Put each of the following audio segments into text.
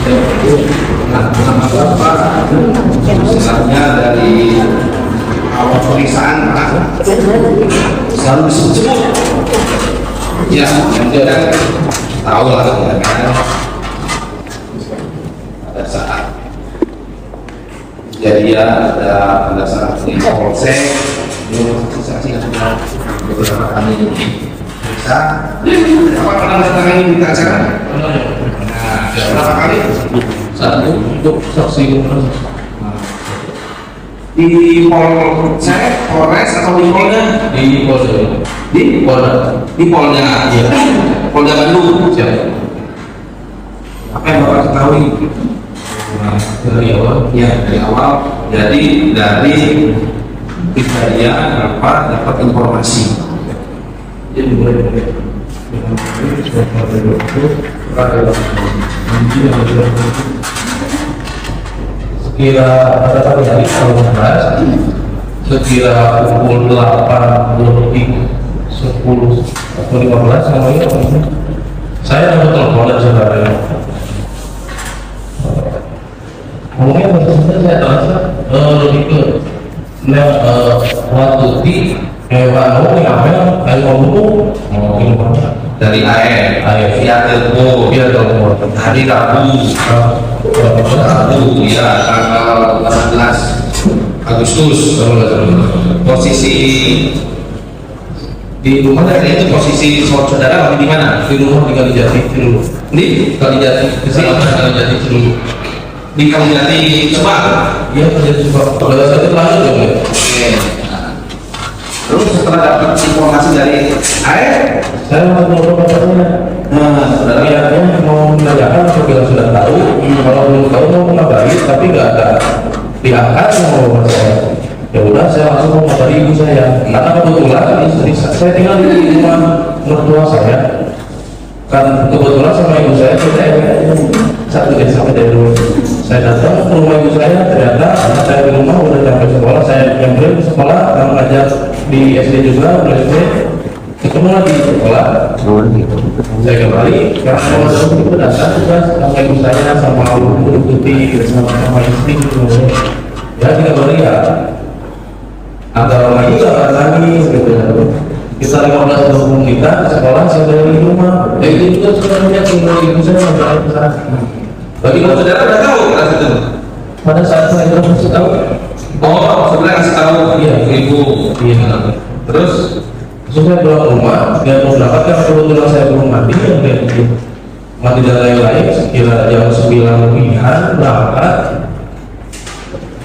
Nah, nama Bapak istilahnya dari awal pemeriksaan Pak selalu disebut-sebut. Ya, yang dia kan tahu lah ya kan. Pada saat kejadian pada saat di Polsek, saksi yang sudah beberapa kali diperiksa. Apa pernah datang di acara? Nah, berapa kali? Satu untuk saksi umum. Di Polsek, Polres atau di Polda? Di Polda. Di Polda. Di Polda. Iya. Polda Bandung. Siapa? Apa yang Bapak ketahui? Nah, dari awal. Ya, dari awal. Jadi dari kejadian Bapak dapat informasi. Jadi mulai dari sekira pada pagi hari tanggal 16 sekira pukul 8 lebih 10 atau 15 namanya saya dapat telepon dari saudara ngomongnya sebenarnya saya terasa lebih ke waktu di Wano yang kayak ngomong Dari AR, via telepon, hari Rabu, ya tanggal 18 Agustus. Posisi di rumah dari itu posisi saudara lagi di mana? di rumah di Kalijati dulu. Di Kalijati kesalahan Kalijati dulu. di Kalijati Subang. Iya Kalijati Subang. Pada saat itu lahir dong ya. Oke. Terus setelah dapat informasi dari AR, Saya mau ngobrol bapaknya. saudara Niatnya mau menanyakan apabila sudah tahu, kalau belum tahu mau mengabari, tapi nggak ada diangkat mau saya. Ya udah saya langsung mau mengabari ibu saya. Karena kebetulan istri saya tinggal di rumah mertua saya. Kan kebetulan sama ibu saya kita satu desa dari dulu. Saya datang ke rumah ibu saya, ternyata anak saya di rumah udah sampai sekolah. Saya yang beli ke sekolah, dan ngajar di SD juga, udah SD. Ketemu lagi di sekolah. Saya kembali karena mau itu datang juga sama ibu saya sama ibu putih sama istri ya tiga hari ya antara lagi nggak nangis gitu kita 15-20 kita ke sekolah saya dari rumah itu juga sebenarnya tinggal ibu saya sampai ke sana bagi saudara udah tahu pada itu. pada saat saya kasih tahu Oh, saudara kasih tahu iya ibu. iya Terus saya pulang rumah dan mau berangkat karena kebetulan saya belum mandi mandi dan lain-lain sekira jam 9 lebihan berangkat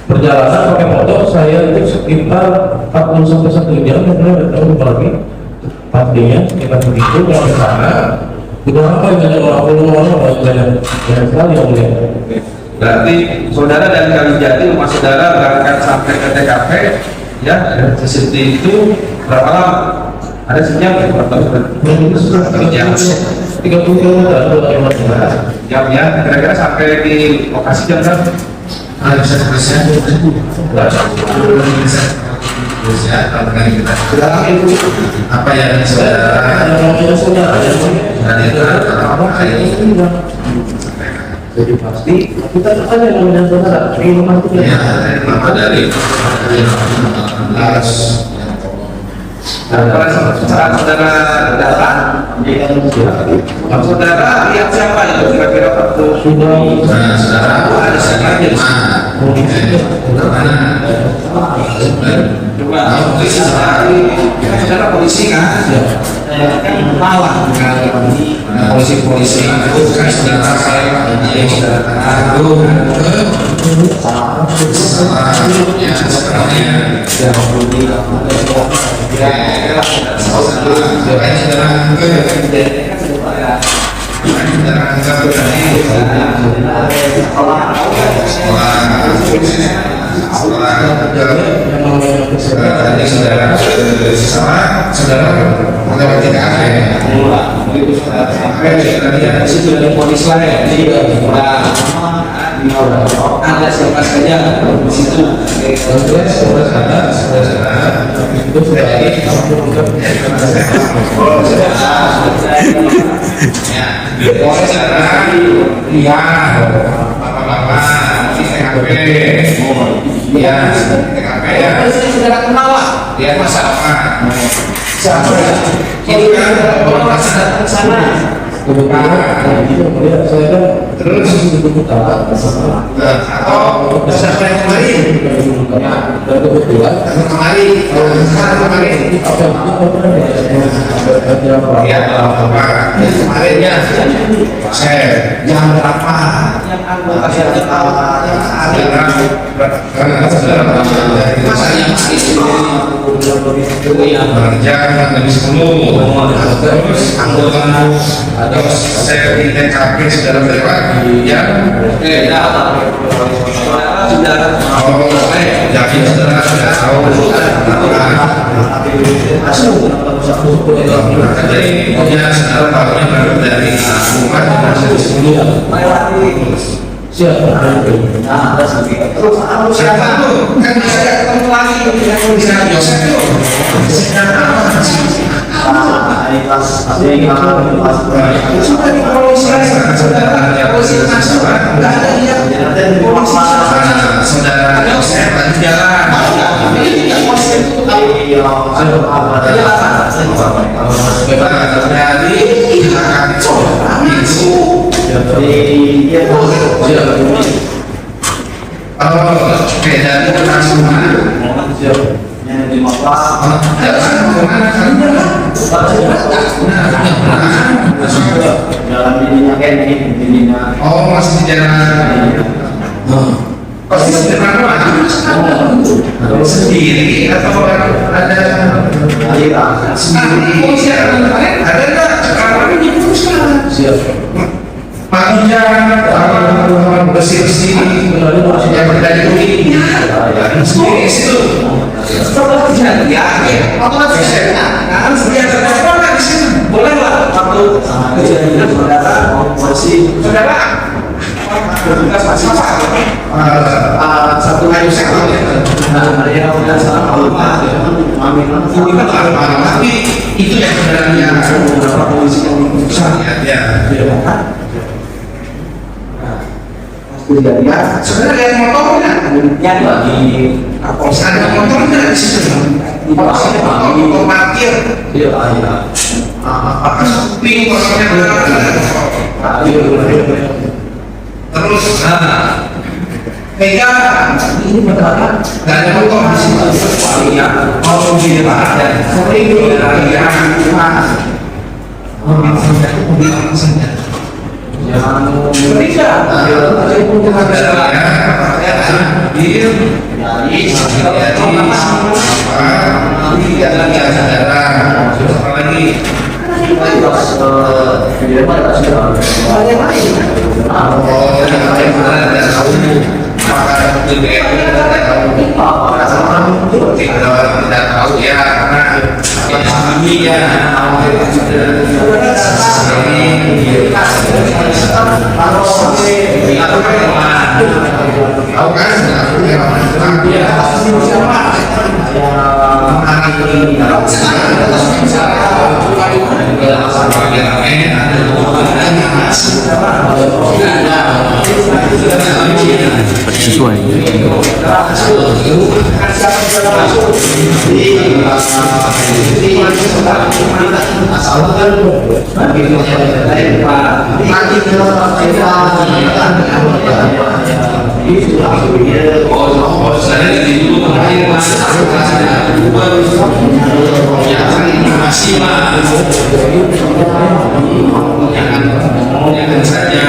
perjalanan pakai motor saya itu sekitar 40 sampai 1 jam dan saya tahu lagi pastinya sekitar begitu sampai sana udah apa yang banyak orang banyak sekali yang mulia. berarti saudara dari Kalijati rumah saudara berangkat sampai ke TKP ya CCTV itu berapa lama? Ada sejam ya? Berapa jam? 30 km Jam ya? Kira-kira sampai di lokasi jam berapa? Bisa terusnya apa yang saudara jadi pasti kita tanya kemudian saudara rumah itu ya apa dari Pada saat saudara datang, saudara lihat siapa itu kira-kira waktu saudara ada siapa aja di sini? Coba polisi saudara polisi kan? Malah polisi itu kan sekitar saya yang saudara agung saudara melewati kafe. di situ ada polis lain. ada siapa saja di situ. sebelah sana itu sudah Ya, secara iya, bapak-bapak di TKP, ya TKP ya, Sudah kenal lah. ya masyarakat. Siapa ya? Ini kan orang sana. kebetulan itu melihat saya kan terus utara atau siapa yang kemarin? dan kebetulan Kemarin, kemarin. Ya, bapak kemarinnya saya jam berapa? Yang anggota yang Jangan lebih 10. Terus anggota atau saya di TKP sudah lewat ya. Jadi saudara sudah tahu jadi ya saudara tahunya baru dari rumah masih di 10. siapa terus Siapa tuh? Kan bisa ketemu lagi bisa Yosef tuh. sudah di polisi nggak ada dia polisi Saudara Yosef tadi jalan. Dari belakang itu. Oke, dari langsung mana? Oh, masih di jalan. Pasti di mana? Sendiri atau ada sendiri? Polisi ada nggak? Sekarang ini pusat. Pak Ujang, bersih-bersih, yang dari ini, sendiri situ. setelah kejadian otomatis kan senjata telepon di sini boleh lah waktu kejadian saudara polisi saudara tugas masih satu hari sekali ada yang udah salah ini kan Tapi itu yang sebenarnya beberapa polisi yang besar ya. kejadian Sebenarnya lihat motornya, yang lagi Kapolsek ada motornya di situ. Motor parkir. Apakah sepi motornya? Terus, pegang ini benar nggak ada motor di situ. Kalau mobil ada, seperti itu ya. Mobil senjata. Indonesia tidak tahu ya karena ini ya tahu kan sesuai. jangan saja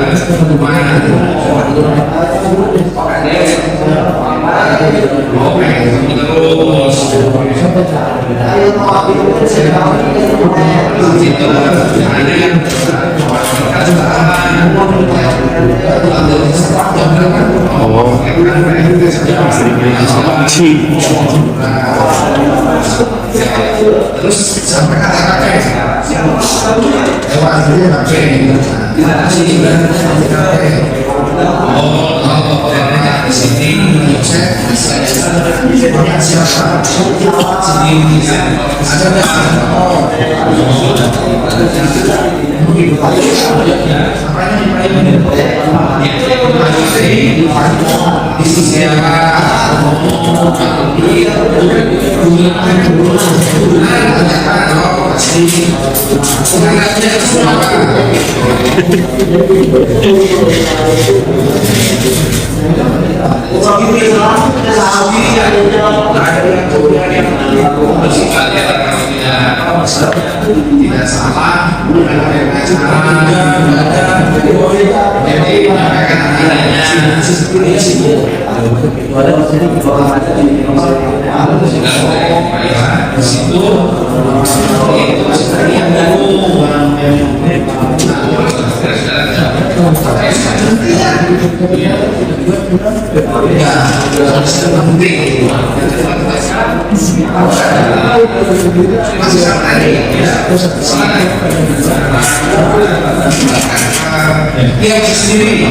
terus terus itu ada yang terus sampai kata-kata di sini tidak salah dia sendiri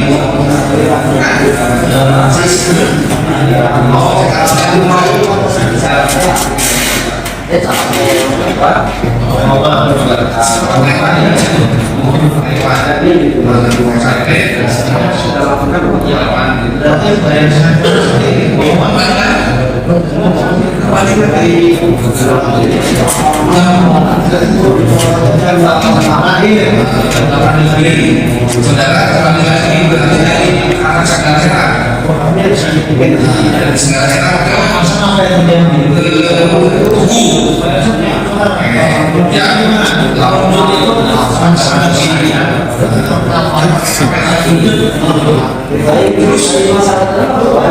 saudara kembali lagi berarti dari arah Segala orang dia sendiri atau warga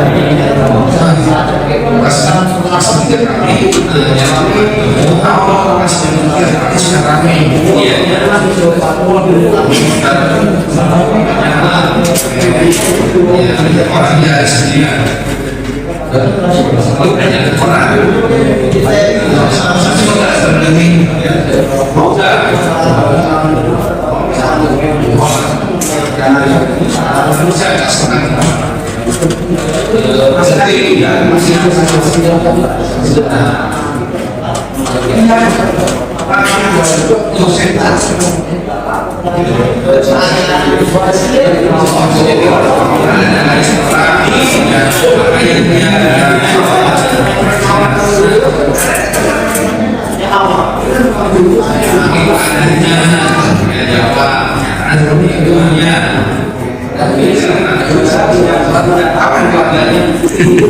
ini sebenarnya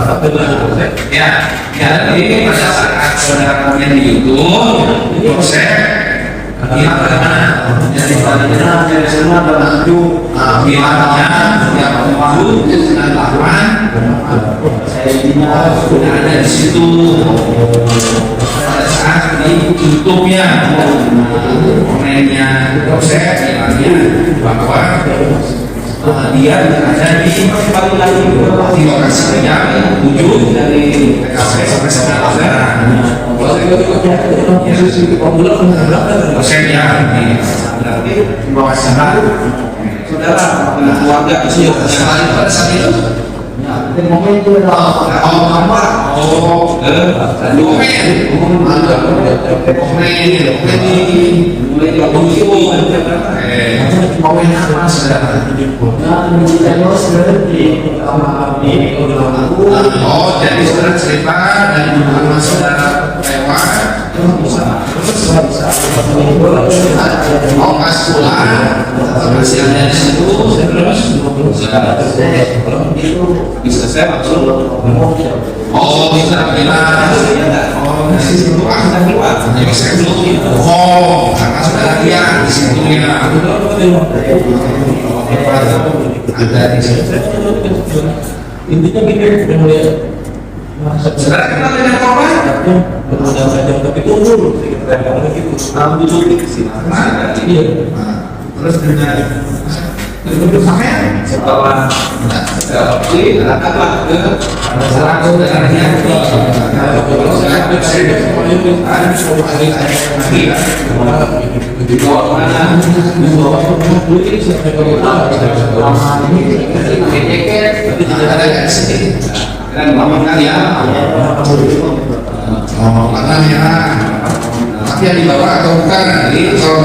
tapi benar nggak ya, ini pada saat saudara punya di YouTube, proses dia pernah dari semua berlanjut, yang 7, ada di situ. Pada saat di YouTube-nya, komennya proses bahwa dia ada di lokasi yang 7 dari TKP sampai sekarang. Dosen yang di bawah sana jalan dengan keluarga itu. Setelah itu pada saat itu Momen itu apa? Oh, momen apa saudara? Oh, jadi saudara cerita dan nama saudara lewat mau pas pulang hasilnya di situ terus bisa saya langsung oh bisa bilang oh di situ akan keluar jadi saya belum oh karena saudara lihat di situ ya ada di situ intinya gini yang lihat saudara kenal dengan korban berjam-jam tapi tunggu kita gitu duduk di sini iya terus dengan itu sampai setelah opsi datanglah ke salah saudaranya dan ngomongkan ya oh karena ya tapi yang dibawa atau bukan nanti kalau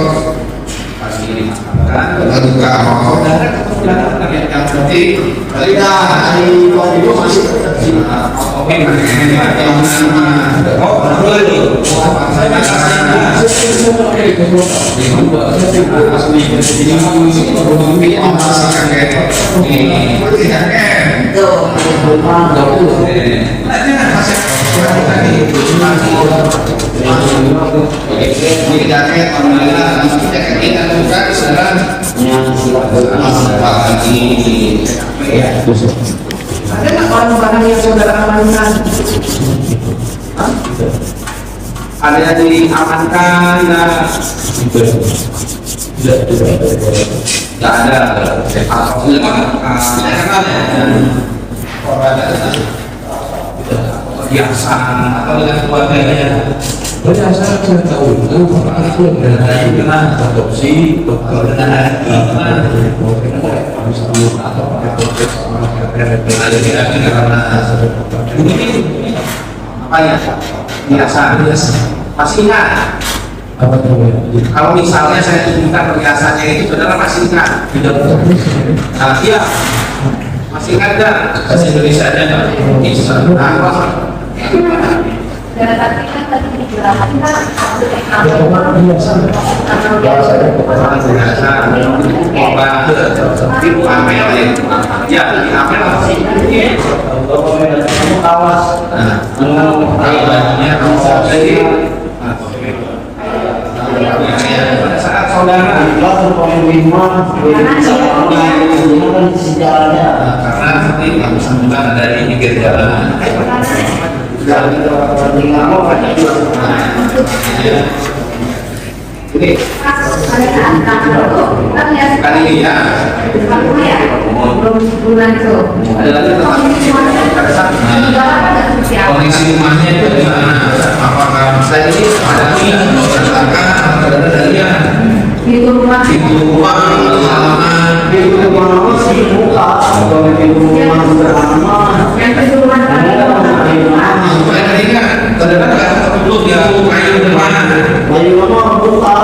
pasti dimakamkan duka saudara ketemu yang penting tidak hari itu masih oke oh betul Ada nggak barang-barang yang saudara amankan? ada yang diamankan nggak ada biasa atau dengan keluarganya banyak saya tahu itu orang itu dengan adopsi dokter dengan bisa atau apa ya biasa masih ingat apa namanya kalau misalnya saya tunjukkan perhiasannya itu saudara masih ingat nah iya masih ingat nggak bahasa Indonesia aja nggak bisa Dan tadi kan tadi dijelaskan ibu Amel ya Amel kawas pada saat saudara sejarahnya karena nanti nggak bisa bukan ada di pinggir jalan ini kan ini ya ada lagi kondisi rumahnya itu gimana apakah saya ini ada tetangga ada dari itu rumah pintu rumah halaman yang kedua saya tadi kan saudara nggak tertutup ya kayu depan terbuka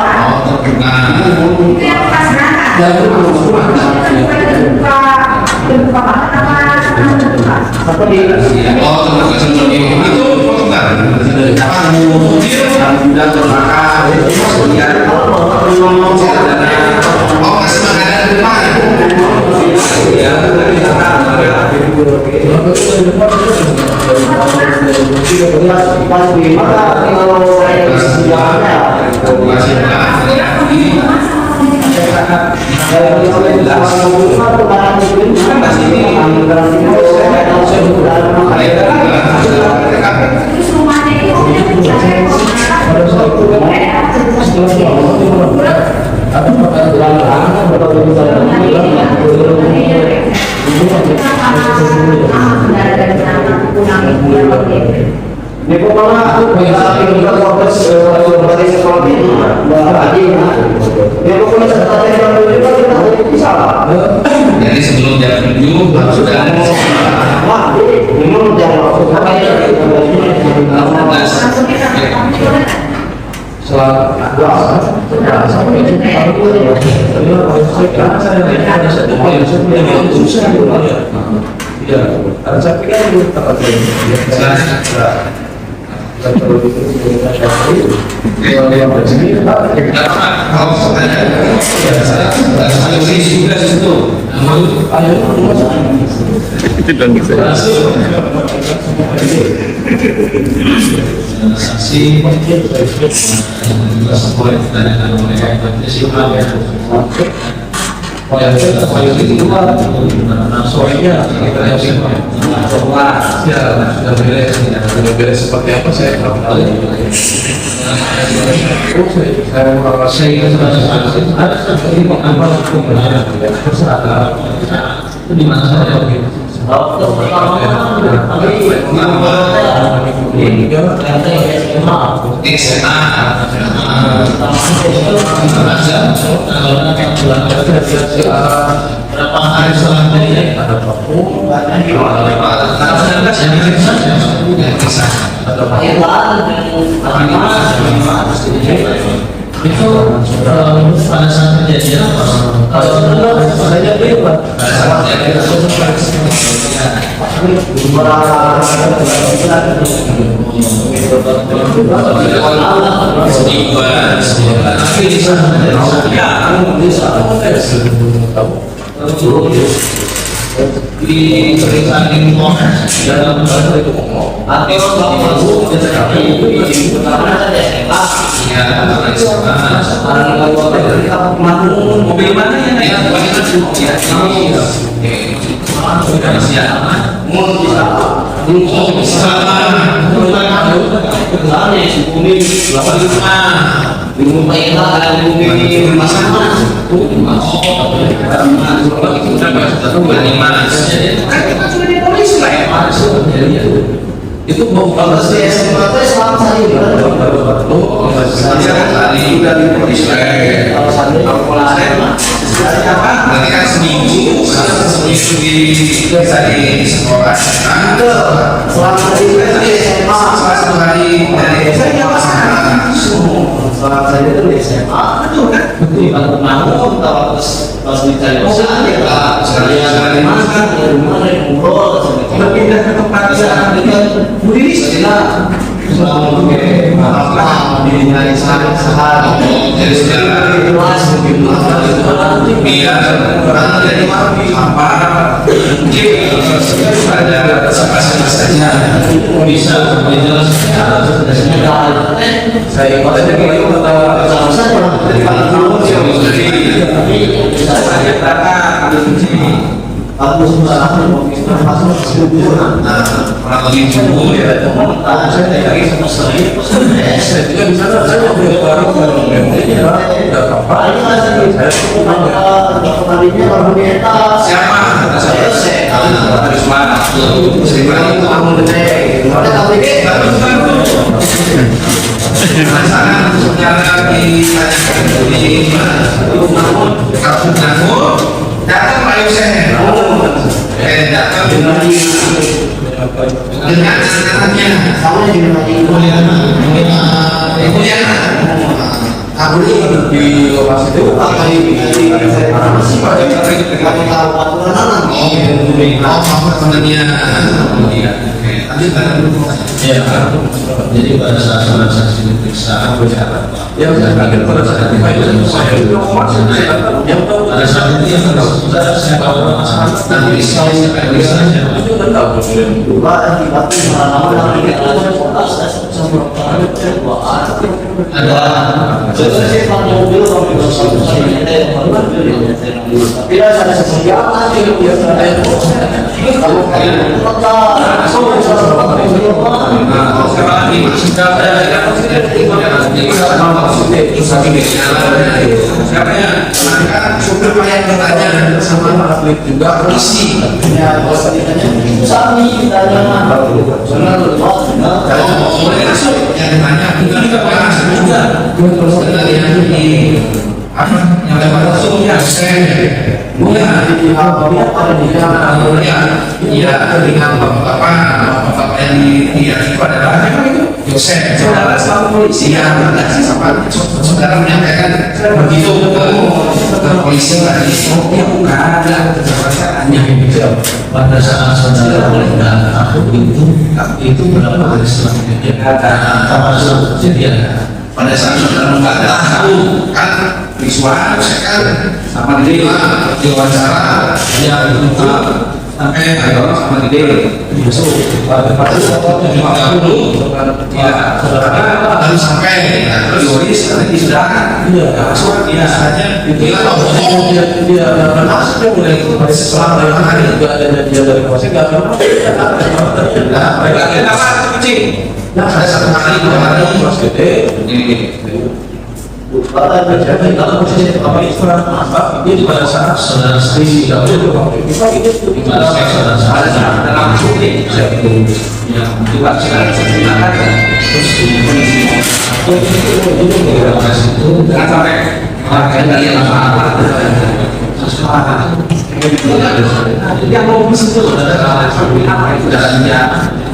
itu yang pas berangkat terbuka banget apa oh terbuka sebelum itu sebentar dan terbakar kemudian oh masih makanan depan ya terus rumahnya itu Ini kok malah aku kita proses dari sekolah ini, bahwa tadi, ya pokoknya setelah kita bisa lah. Jadi sebelum jam 7 harus sudah ada Wah, memang jangan langsung kayak kalau ada juga situ. Saksi sudah beres seperti apa saya tahu. Di mana saya berapa hari selanjutnya ada itu pada saat kejadian kalau saya di pemeriksaan di Polres dalam itu mobil mana yang itu mau kalau SMA itu selama saya nanti kan seminggu di sekolah selama di SMA satu hari dari selama saya itu di SMA itu kan betul namun pas dicari pesan ya pak saya makan di rumah dari ngobrol berpindah ke tempat yang dengan budi istilah dirinya sangat sehat jadi secara jelas begitu biar orang dari apa mungkin ada siapa saja bisa menjelaskan saya ikut aja kalau orang lebih jujur ya saya juga di sana saya baru siapa harus mana masalah secara di kampung Nanggur datang Pak Yusef datang dengan anak-anaknya Ibu Yana aku di lokasi itu jadi pada saat saksi diperiksa yang saya kaget pada saat itu yang tahu pada saat itu yang saya bawa nanti saya itu kan tahu siapa ya? Supir yang bertanya sama atlet juga isi Sami ditanya yang ditanya juga dengan yang di apa yang lewat langsung ya ya dengan bapak-bapak yang itu adalah Yosef saudara sama polisi yang saudara menyampaikan begitu ke polisi tadi ya bukan ada kejabatannya pada saat saudara melihat aku itu berapa dari selanjutnya apa kejadian pada saat saudara membantah aku kan Riswa saya kan sama dia diwawancara ya sampai ayo sama dia masuk pada 30 ya harus sampai terus Yoris lagi sudah masuk dia saja dia masuknya mulai selama yang hari juga ada dia dari proses nggak mereka kita kucing ada satu kali dua kali mas gede kalau posisi apa itu apa itu pada saat saudara sendiri tidak boleh di mana saudara dalam syuting yang juga sekarang saya terus jangan sampai kalian apa yang mau itu jalannya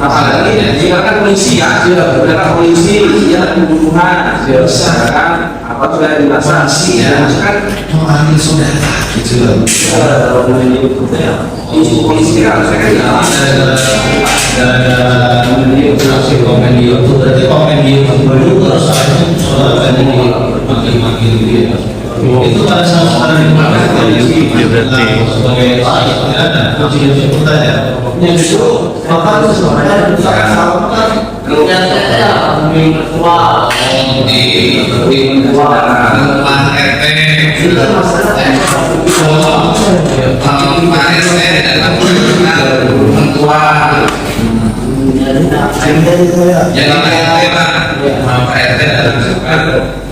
apalagi jika kan polisi ya saudara polisi ya pembunuhan misalkan apa sudah dilaksanakan ya kan mengambil saudara gitu polisi kan saya kan ada komen di YouTube berarti komen di YouTube dulu terus saudara maki-maki gitu itu pada saat saudara di mana sebagai ada kunci bertanya yang justru bapak itu sebenarnya kemudian saya ketua di rumah RT itu kan masalah kemarin saya datang ketua jadi Pak RT datang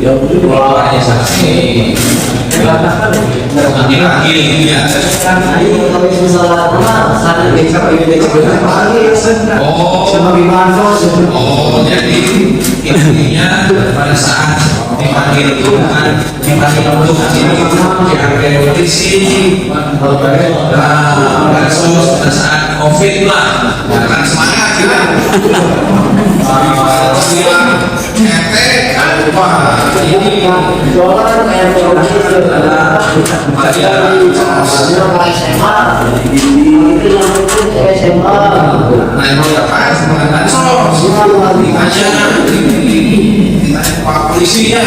yang hanya saksi lagi ya oh jadi intinya pada saat dipanggil itu kan dipanggil untuk diambil polisi kasus pada saat COVID lah kan semangat kita ini polisinya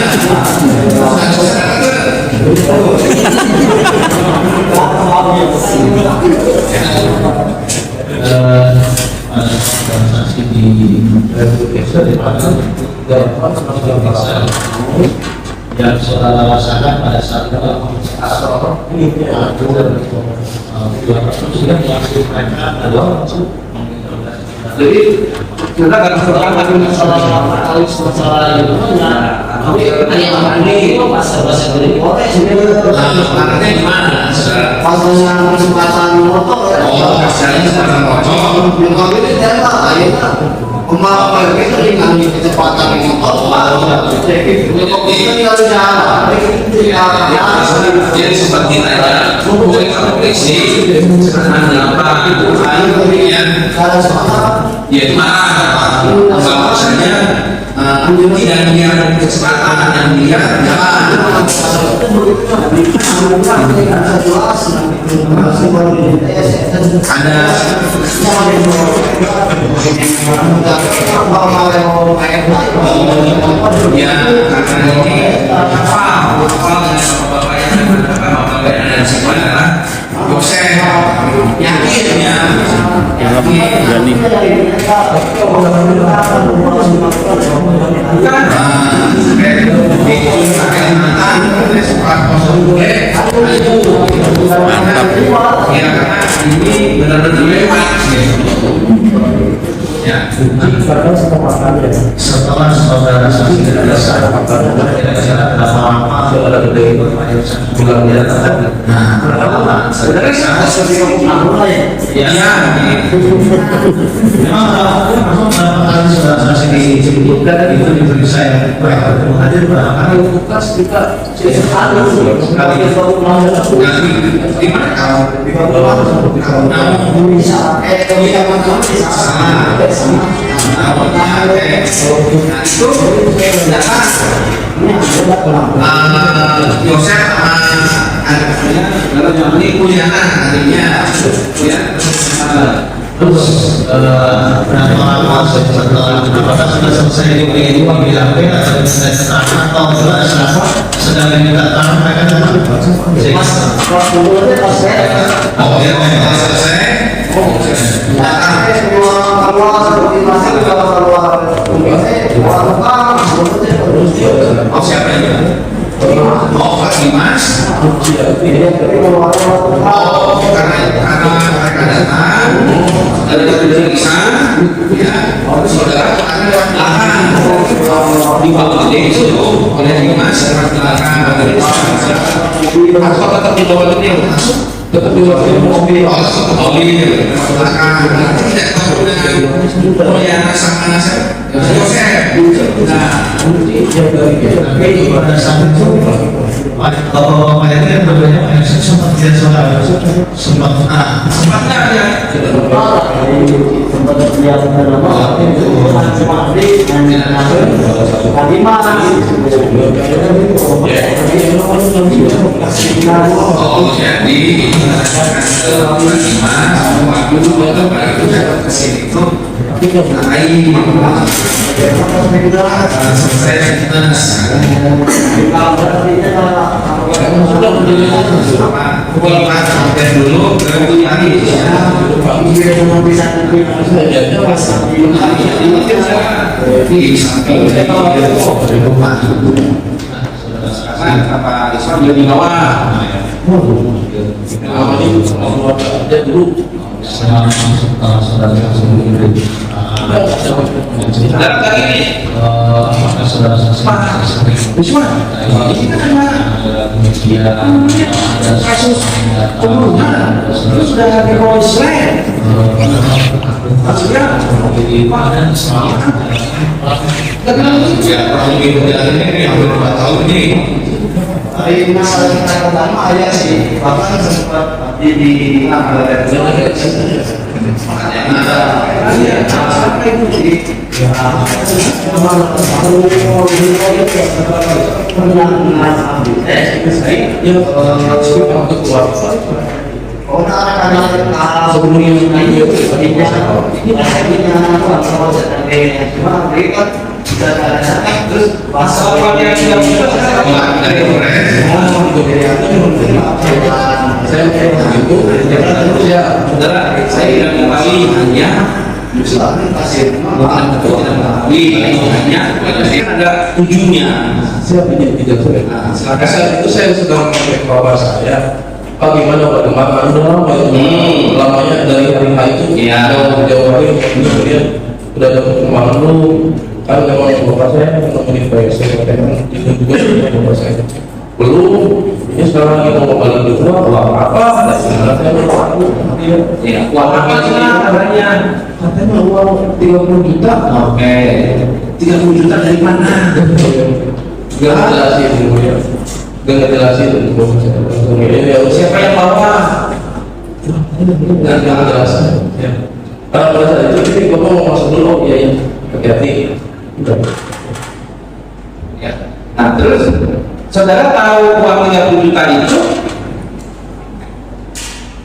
transaksi di yang saudara rasakan pada saat itu jadi kita akan serahkan masalah itu ini bahasa dari anaknya gimana? pasnya kesempatan motor Oh, kasarnya kesempatan motor. yang kami itu tembak akhirnya kemarin itu dengan kecepatan motor jadi seperti tanya boleh kamu polisi kenapa kemudian ya marah bahwasanya tidak melihat kecepatan yang dilihat jalan ada ya karena ini hafal bapak yang ada sebenarnya dosen yakin ya berani mantap ya karena ini benar-benar lewat Ya. Setelah saudara saksi dasar Yosef sama anaknya ini kuliah adiknya ya. Terus berapa lama setelah apakah sudah selesai diberi uang bilang atau sedang diminta tangan mereka Oh ya, selesai. Oh siapa ini? Oh Pak Dimas. Oh karena mereka datang dari periksa, ya saudara akan dibawa ke situ oleh Dimas atau tetap dibawa ke dia tetap dibawa ke mobil tidak tahu dengan yang sama Yosef. pada saat itu bapak-bapak itu yang berbeda sempat tidak saudara Sempatnya ya. Oh jadi waktu kesini itu dalam kali ini saudara saksi ini kan kasus pembunuhan itu sudah diproses maksudnya ya kurang lebih ini hampir 4 tahun ini. hari pertama ayah sih bahkan sempat di Saya tidak mengetahui hanya ada ujungnya. Siapa tidak sore? Maka saat itu saya sedang mengecek bapak saya. Pak gimana Pak Demam? Udah lama ya, lamanya dari hari H itu. Iya. Jauh hari kemudian udah ada perkembangan dulu. Kan memang bapak saya menemani PSC, itu juga bapak saya. Belum, ini sekarang lagi mau balik di rumah, uang apa? Saya belum tahu. Ya, uang apa sih katanya? Katanya uang 30 juta. Oke, 30 juta dari mana? Gak jelasin dulu ya. Gak jelasin dulu. Siapa yang bawa? Gak jelasin. Karena pada saat itu jadi bapak mau masuk dulu, oh iya, hati-hati. Udah. Ya. Nah terus saudara tahu uang 30 juta itu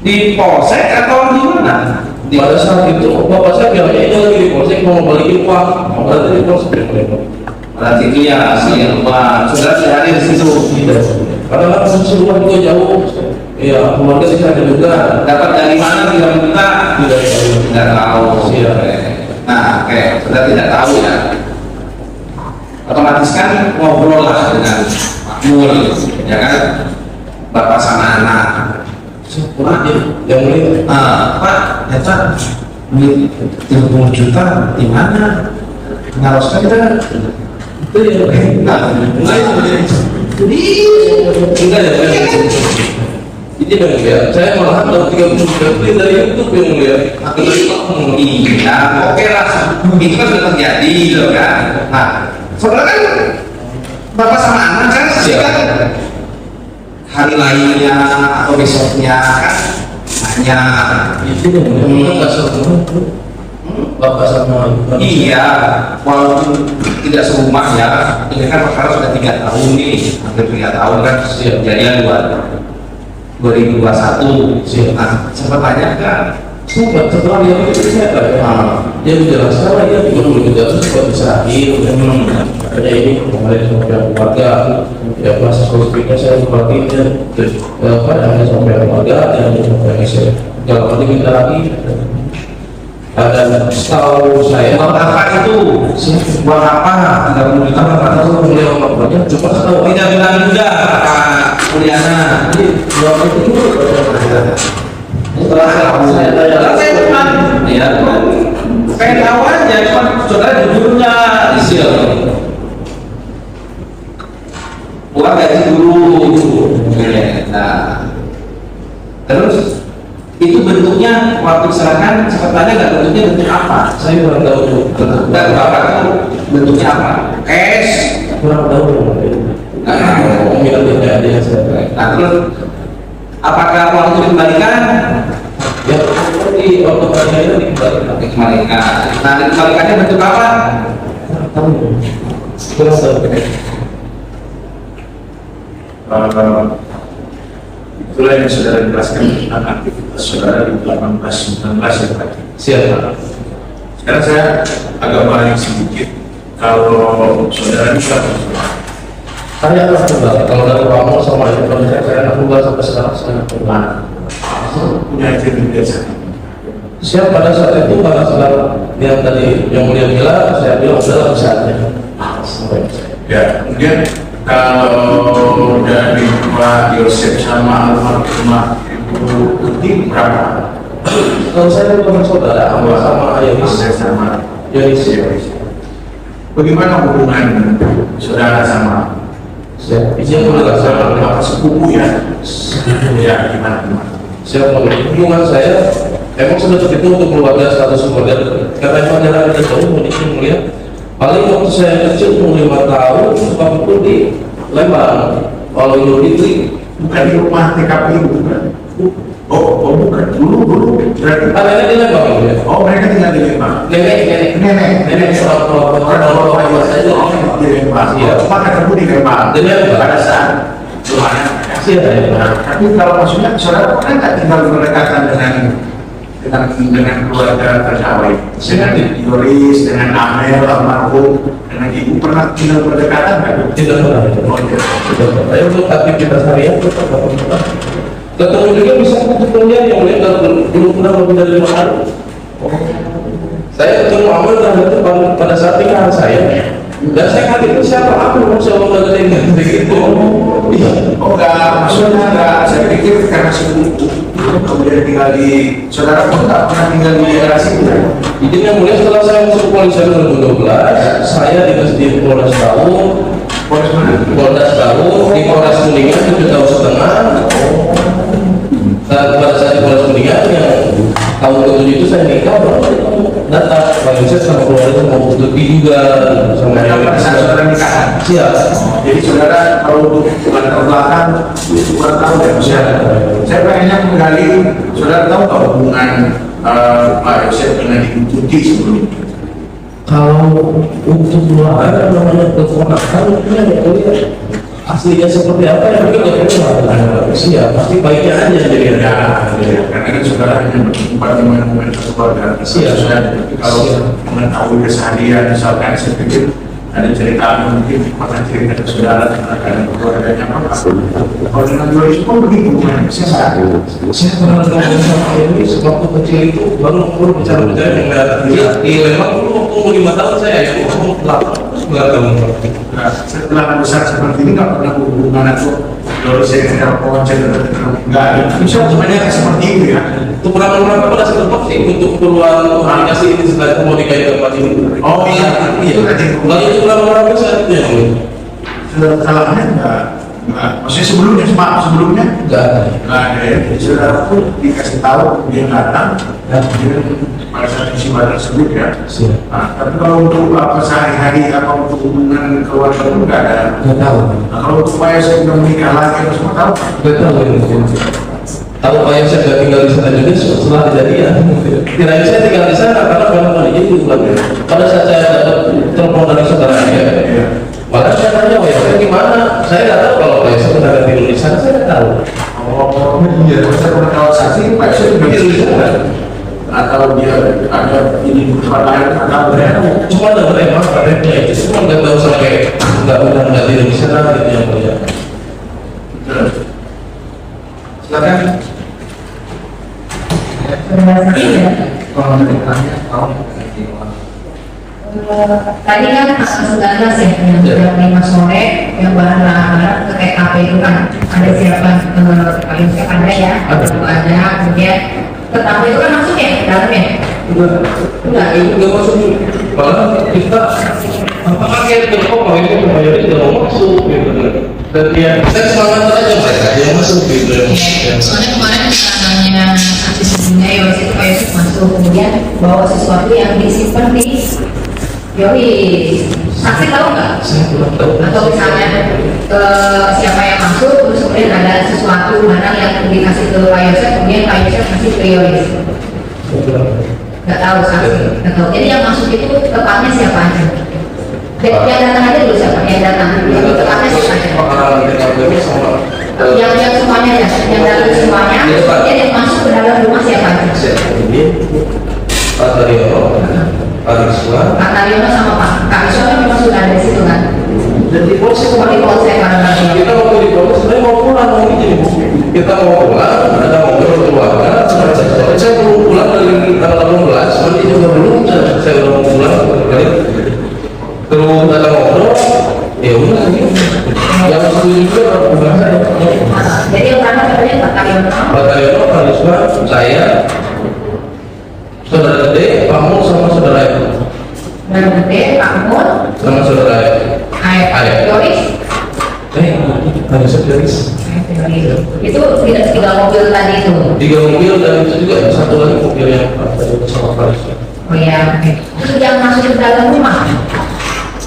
di polsek atau di mana? Pada saat itu bapak saya bilangnya ini lagi di polsek mau balikin uang, mau berarti di polsek. Berarti itu ya asli uang. Saudara tidak hadir di situ. Tidak. Karena kan seluruh itu jauh. Iya, keluarga di sana juga. Dapat dari mana 30 juta? Tidak tahu. Iya. Nah, oke, saudara tidak tahu ya. Otomatis kan ngobrol lah dengan makmur, ya kan? Bapak sama anak. Yang mulia. Pak, ya Pak, duit 30 juta di mana? Ngaroskan kita Itu yang enggak ya. Ini yang lihat, saya malah dapat 30 juta dari YouTube yang lihat. Iya, oke lah, itu kan sudah terjadi gitu kan. Nah, saudara kan bapak sama anak kan pasti kan hari lainnya atau besoknya kan hanya Itu yang nggak semua. Bapak sama ibu. iya, walaupun tidak serumah ya, ini kan perkara sudah 3 tahun nih, hampir 3 tahun kan kejadian 2021. Nah, sempat tanya kan, Sempat setelah dia itu saya dia menjelaskan lah dia juga belum juga sempat diserahin ada ini kemarin sama pihak keluarga ya proses politiknya saya perhatiin terus apa namanya sama pihak keluarga dan sama pihak saya kalau nanti kita lagi ada setahu saya uang apa itu? Uang apa? 30 juta berapa? atau beliau lapornya cuma setahu Tidak bilang juga Kak Mulyana. jadi uang itu setelah saya tanya Saya cuma ya pengen tahu aja, cuma saudara jujurnya isil uang gaji dulu. Nah, terus itu bentuknya waktu diserahkan sempat tanya nggak bentuknya bentuk apa? saya kurang tahu Dan bapak itu bentuknya apa? Cash. kurang tahu mungkin ada yang saya Nah, terus apakah uang itu dikembalikan? ya seperti waktu kalian dikembalikan Dikembalikan. Nah, dikembalikannya bentuk apa? tahu kurang tahu itulah yang saudara jelaskan tentang aktivitas saudara di 18-19 ya Pak. siapa Sekarang saya agak balik sedikit kalau saudara bisa saya akan kembali kalau dari kamu sama itu kalau saya akan kembali sampai sekarang saya akan kembali punya identitas. siap pada saat itu pada saat yang tadi yang mulia bilang saya bilang sudah saatnya Ya, kemudian kalau dari Pak Yosef sama almarhumah Ibu Tuti berapa? kalau saya bukan saudara sama Yonis Saya sama Yonis Bagaimana hubungan saudara sama saya izin boleh sama apa sepupu ya? Ya, gimana? saya hubungan saya emang sudah terhitung untuk keluarga status keluarga karena memang jalan kita jauh menikah mulia paling waktu saya kecil umur 5 tahun suka pukul di Lembang kalau Idul Fitri Bukan di rumah TKP bukan? Oh bukan, dulu berarti nenek di Lembang ya oh mereka tinggal di Lembang. nenek Orang saja di Lembang. Iya. Cuma ketemu di Lembang. Di Lembang. Pada saat belum ada. siapa ya Tapi kalau maksudnya saudara pernah nggak tinggal berdekatan dengan keluarga terdakwa? Dengan Doris, dengan Amel, almarhum, dengan ibu pernah tinggal berdekatan nggak? tidak pernah Oh iya. saya untuk aktivitas harian tetap pernah ketemu juga bisa ketemunya yang lain belum pernah lebih dari 5 hari saya ketemu Amel pada saat nikahan saya dan saya kaget itu siapa aku mau saya mau dengan begitu Oh enggak, maksudnya enggak, saya pikir karena sepupu kemudian tinggal di saudara pun tak pernah tinggal di daerah situ. jadi yang mulia setelah saya masuk polisi 2012 saya dinas di Polres Tahu Polres mana? Polres Tahu di Polres Kuningan 7 tahun setengah dan pada saat di Polres Kuningan yang tahun ke-7 itu saya nikah datang Pak Yosef sama keluarga mau Tuti juga sama Mereka pada saat saudara nikahan. siap Jadi saudara kalau untuk latar belakang kurang tahu ya maksudnya. Saya pengennya menggali, saudara tahu nggak hubungan Pak Yosef dengan Ibu Tuti sebelumnya? kalau untuk keluarga namanya keponakan ya aslinya seperti apa ya mungkin nggak perlu siap pasti baiknya aja jadi Ya, karena kan saudara hanya bertempat di momen-momen keluarga. Iya. Kalau mengetahui keseharian, misalkan saya pikir ada cerita mungkin pernah cerita ke saudara tentang keluarganya apa. Kalau dengan Doris pun begitu, saya pernah ngomong sama ini waktu kecil itu baru bicara-bicara yang dia di Lembang dulu waktu umur 5 tahun saya ya umur 8 9 tahun setelah besar seperti ini nggak pernah hubungan atau Kalau saya telepon, saya nggak ada. Bisa sebenarnya seperti itu ya. Itu peraturan pada setempat sih untuk keperluan komunikasi ini setelah komunikasi tempat ini. Oh iya, itu nanti. Lalu itu peraturan bisa ya. Salahnya enggak. Maksudnya sebelumnya Enggak ada. nggak ada ya. Saudara pun dikasih tahu dia datang dan dia pada saat musibah tersebut ya. Siap. Nah, tapi kalau untuk apa sehari-hari apa untuk hubungan keluarga itu nggak ada. Nggak tahu. Nah, kalau untuk saya sudah menikah lagi apa semua tahu. Nggak tahu ini. Tahu Pak Yosef nggak tinggal di sana juga setelah kejadian. Kirain saya tinggal di sana karena banyak kali itu bukan. Pada saat saya dapat telepon dari saudaranya, malah saya tanya Pak Yosef gimana? Saya nggak tahu kalau Pak Yosef ada tidur di sana, saya nggak tahu. Oh iya, saya pernah tahu saksi Pak Yusuf juga Tidur di sana. atau dia ada ini di tempat lain atau berapa? Cuma ada emang katanya itu cuma nggak tahu sampai nggak tidur di sana gitu yang mulia. Silakan. Kalau menurutnya tahu Tadi kan tanggal 19 ya, yang jam 5 sore, yang barang-barang ke TKP itu kan ada siapa, paling siapa ada ya, ada, kemudian tetangga itu kan masuk ya ke dalam ya? Enggak, itu nggak masuk. Malah kita pakai telepon kalau itu mayoritas tidak mau masuk gitu. Dan dia saya semangat aja mereka yang masuk gitu. Soalnya kemarin misalnya saksi sebelumnya Yos itu kayak masuk, kemudian bawa sesuatu yang disimpan di Yoi, saksi tahu nggak? Saya belum tahu. Atau misalnya siapa yang masuk, terus kemudian ada sesuatu barang yang dikasih ke Pak Yosef, kemudian Pak Yosef kasih ke Yoris. Nggak tahu saksi, nggak tahu. Jadi yang masuk itu tepatnya siapa aja? Yang datang aja dulu siapa? Yang datang, yang tepatnya siapa aja? Pengalaman TKP sama Yang semuanya ya, yang datang semuanya, kemudian yang masuk ke dalam rumah siapa aja? ini Pak Daryono, Pak Rizwan. Pak Taryono sama Pak Rizwan kan memang sudah ada di situ kan? Dan di polsek Semua di polsek karena kita waktu di polsek sebenarnya mau pulang mau gini kita mau pulang ada ngobrol keluarga saya belum pulang dari tanggal 18 seperti juga belum saya belum pulang terus ada ngobrol ya udah yang setuju juga bukan saya. Jadi yang pertama katanya Pak Taryono. Pak Daryono, Pak Rizwan, saya saudara gede, Pak Mul sama saudara itu Dan gede, Pak Mul, sama saudara Ayah, Yoris. Pak Yosef Yoris Itu tidak 3 mobil tadi itu. 3 mobil dan itu juga satu lagi mobil yang Pak Daryono sama Pak Rizwan. Oh ya, oke. Itu yang masuk ke dalam rumah.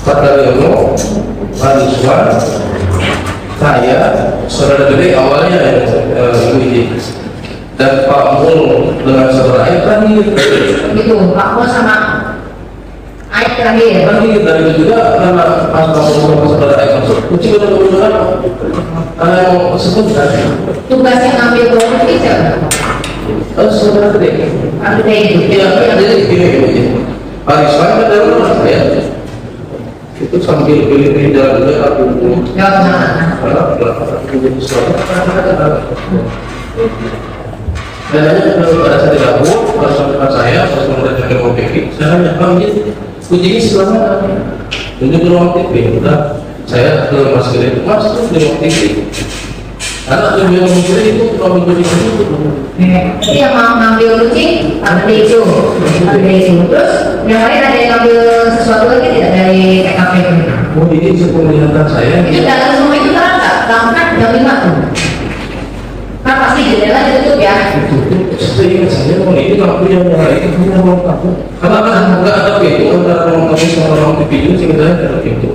Pak Daryono, Pak Rizwan, saya, saudara gede awalnya Ibu Indi dan Pak Mul dengan saudara Ayah terakhir. Gitu, Pak Mul sama Ayah terakhir. Terakhir dan itu juga karena pas Pak Mul sama saudara Ayah masuk, kucing udah kebetulan karena yang sebut kan Tugas yang ambil bawah itu siapa? saudara gede. Pak Gede itu. Iya, jadi gini. Pak Rizwan kan dari rumah saya itu sambil pilih jalan juga aku Lewat mana? dan hanya pada saat di dapur pas sampai saya pas kemudian ke ruang TV saya hanya panggil kucing sebelah mana tunjuk ke ruang TV udah saya ke Mas Gede Mas tuh di ruang TV karena tujuan ruang TV itu ruang kucing itu Jadi yang mau ngambil kucing, Pak Gede itu. Pak Gede itu. Terus yang lain ada yang ngambil sesuatu lagi tidak dari TKP itu? oh ini sepenglihatan saya Itu dalam semua itu terang nggak? Terang kan jam 5 tuh. Kan pasti jendela ditutup ya. saya ingat saya kalau ini lampu yang nyala itu punya ruang tamu karena kan nggak ada pintu antara ruang tamu sama ruang TV itu sehingga saya tidak ada pintu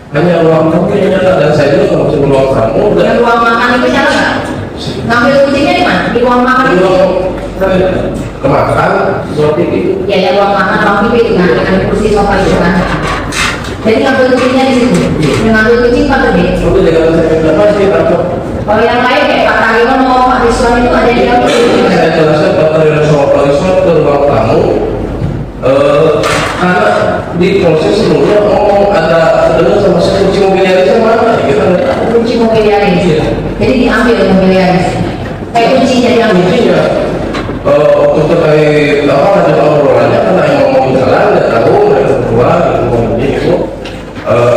hanya ruang tamu yang nyala dan saya juga nggak bisa ruang tamu Dan dan ruang makan itu nyala nggak? Ngambil kucingnya di mana? Di ruang makan itu? kemakan seperti itu Ya, ya ruang makan, ruang TV itu kan, ada kursi sofa itu kan. Jadi ngambil kucingnya di situ. Yang ngambil kucing Pak Gede. itu dengan saya minta masih takut Kalau yang lain kayak Pak Taryono mau Pak Rizwan itu ada yang ngambil kucing. saya jelaskan Pak Taryono sama Pak Rizwan ke ruang tamu karena di proses sebelumnya ada sama saya kunci mobil Yarisnya mana kita nggak tahu Kunci mobil Yaris. Jadi diambil mobil Yaris. Kayak kuncinya diambil. intinya waktu terkait apa ada obrolannya karena yang mau jalan nggak tahu mereka berdua gitu ngomongnya gitu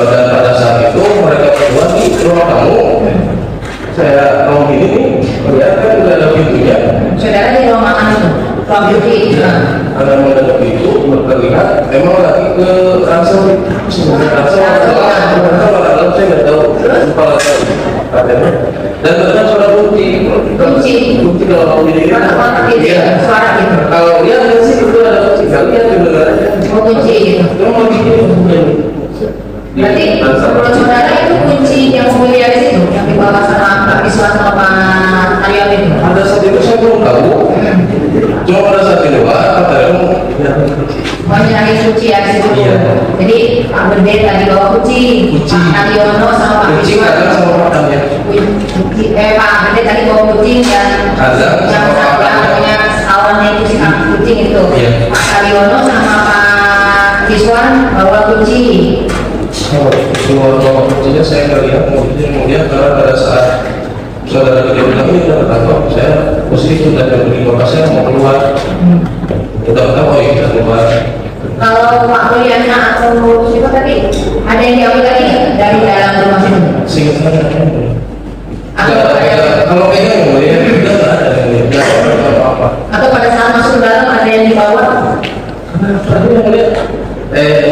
dan pada saat itu mereka berdua di ruang tamu duit. Karena mendadak itu terlihat memang lagi ke ransel saya nggak tahu kepala katanya dan ternyata suara kunci kalau mau diri Suara gitu. kalau lihat sih itu ada kunci kalau lihat benar aja Oh, kunci gitu. cuma begitu Berarti menurut saudara itu kunci yang mulia di situ yang dibawa sama Pak Iswan sama Pak Aryo itu. pada saat itu saya belum tahu cuma pada saat itu Pak katanya Mau nyari kunci ya di situ. Iya. Jadi Pak Berde tadi bawa kunci. Pak Aryono sama Pak kunci Iswan. kadang sama makannya Pak Berde tadi bawa kucing dan Kadang yang sama satu Pak. punya kawannya itu si kucing itu. Iya. Pak Aryono sama Pak Iswan bawa kunci. Keluar kuncinya saya nggak lihat kemudian karena pada saat saudara dia bilang ini udah ketangkap saya posisi sudah jam 5 saya mau keluar kita tahu oh iya keluar Kalau Pak Mulyana atau siapa tadi ada yang diambil lagi nggak dari dalam rumah situ? singkat saja Atau ada kalau kayaknya yang mulia tidak ada yang mulia tidak ada apa-apa atau pada saat masuk dalam ada yang dibawa? tadi yang mulia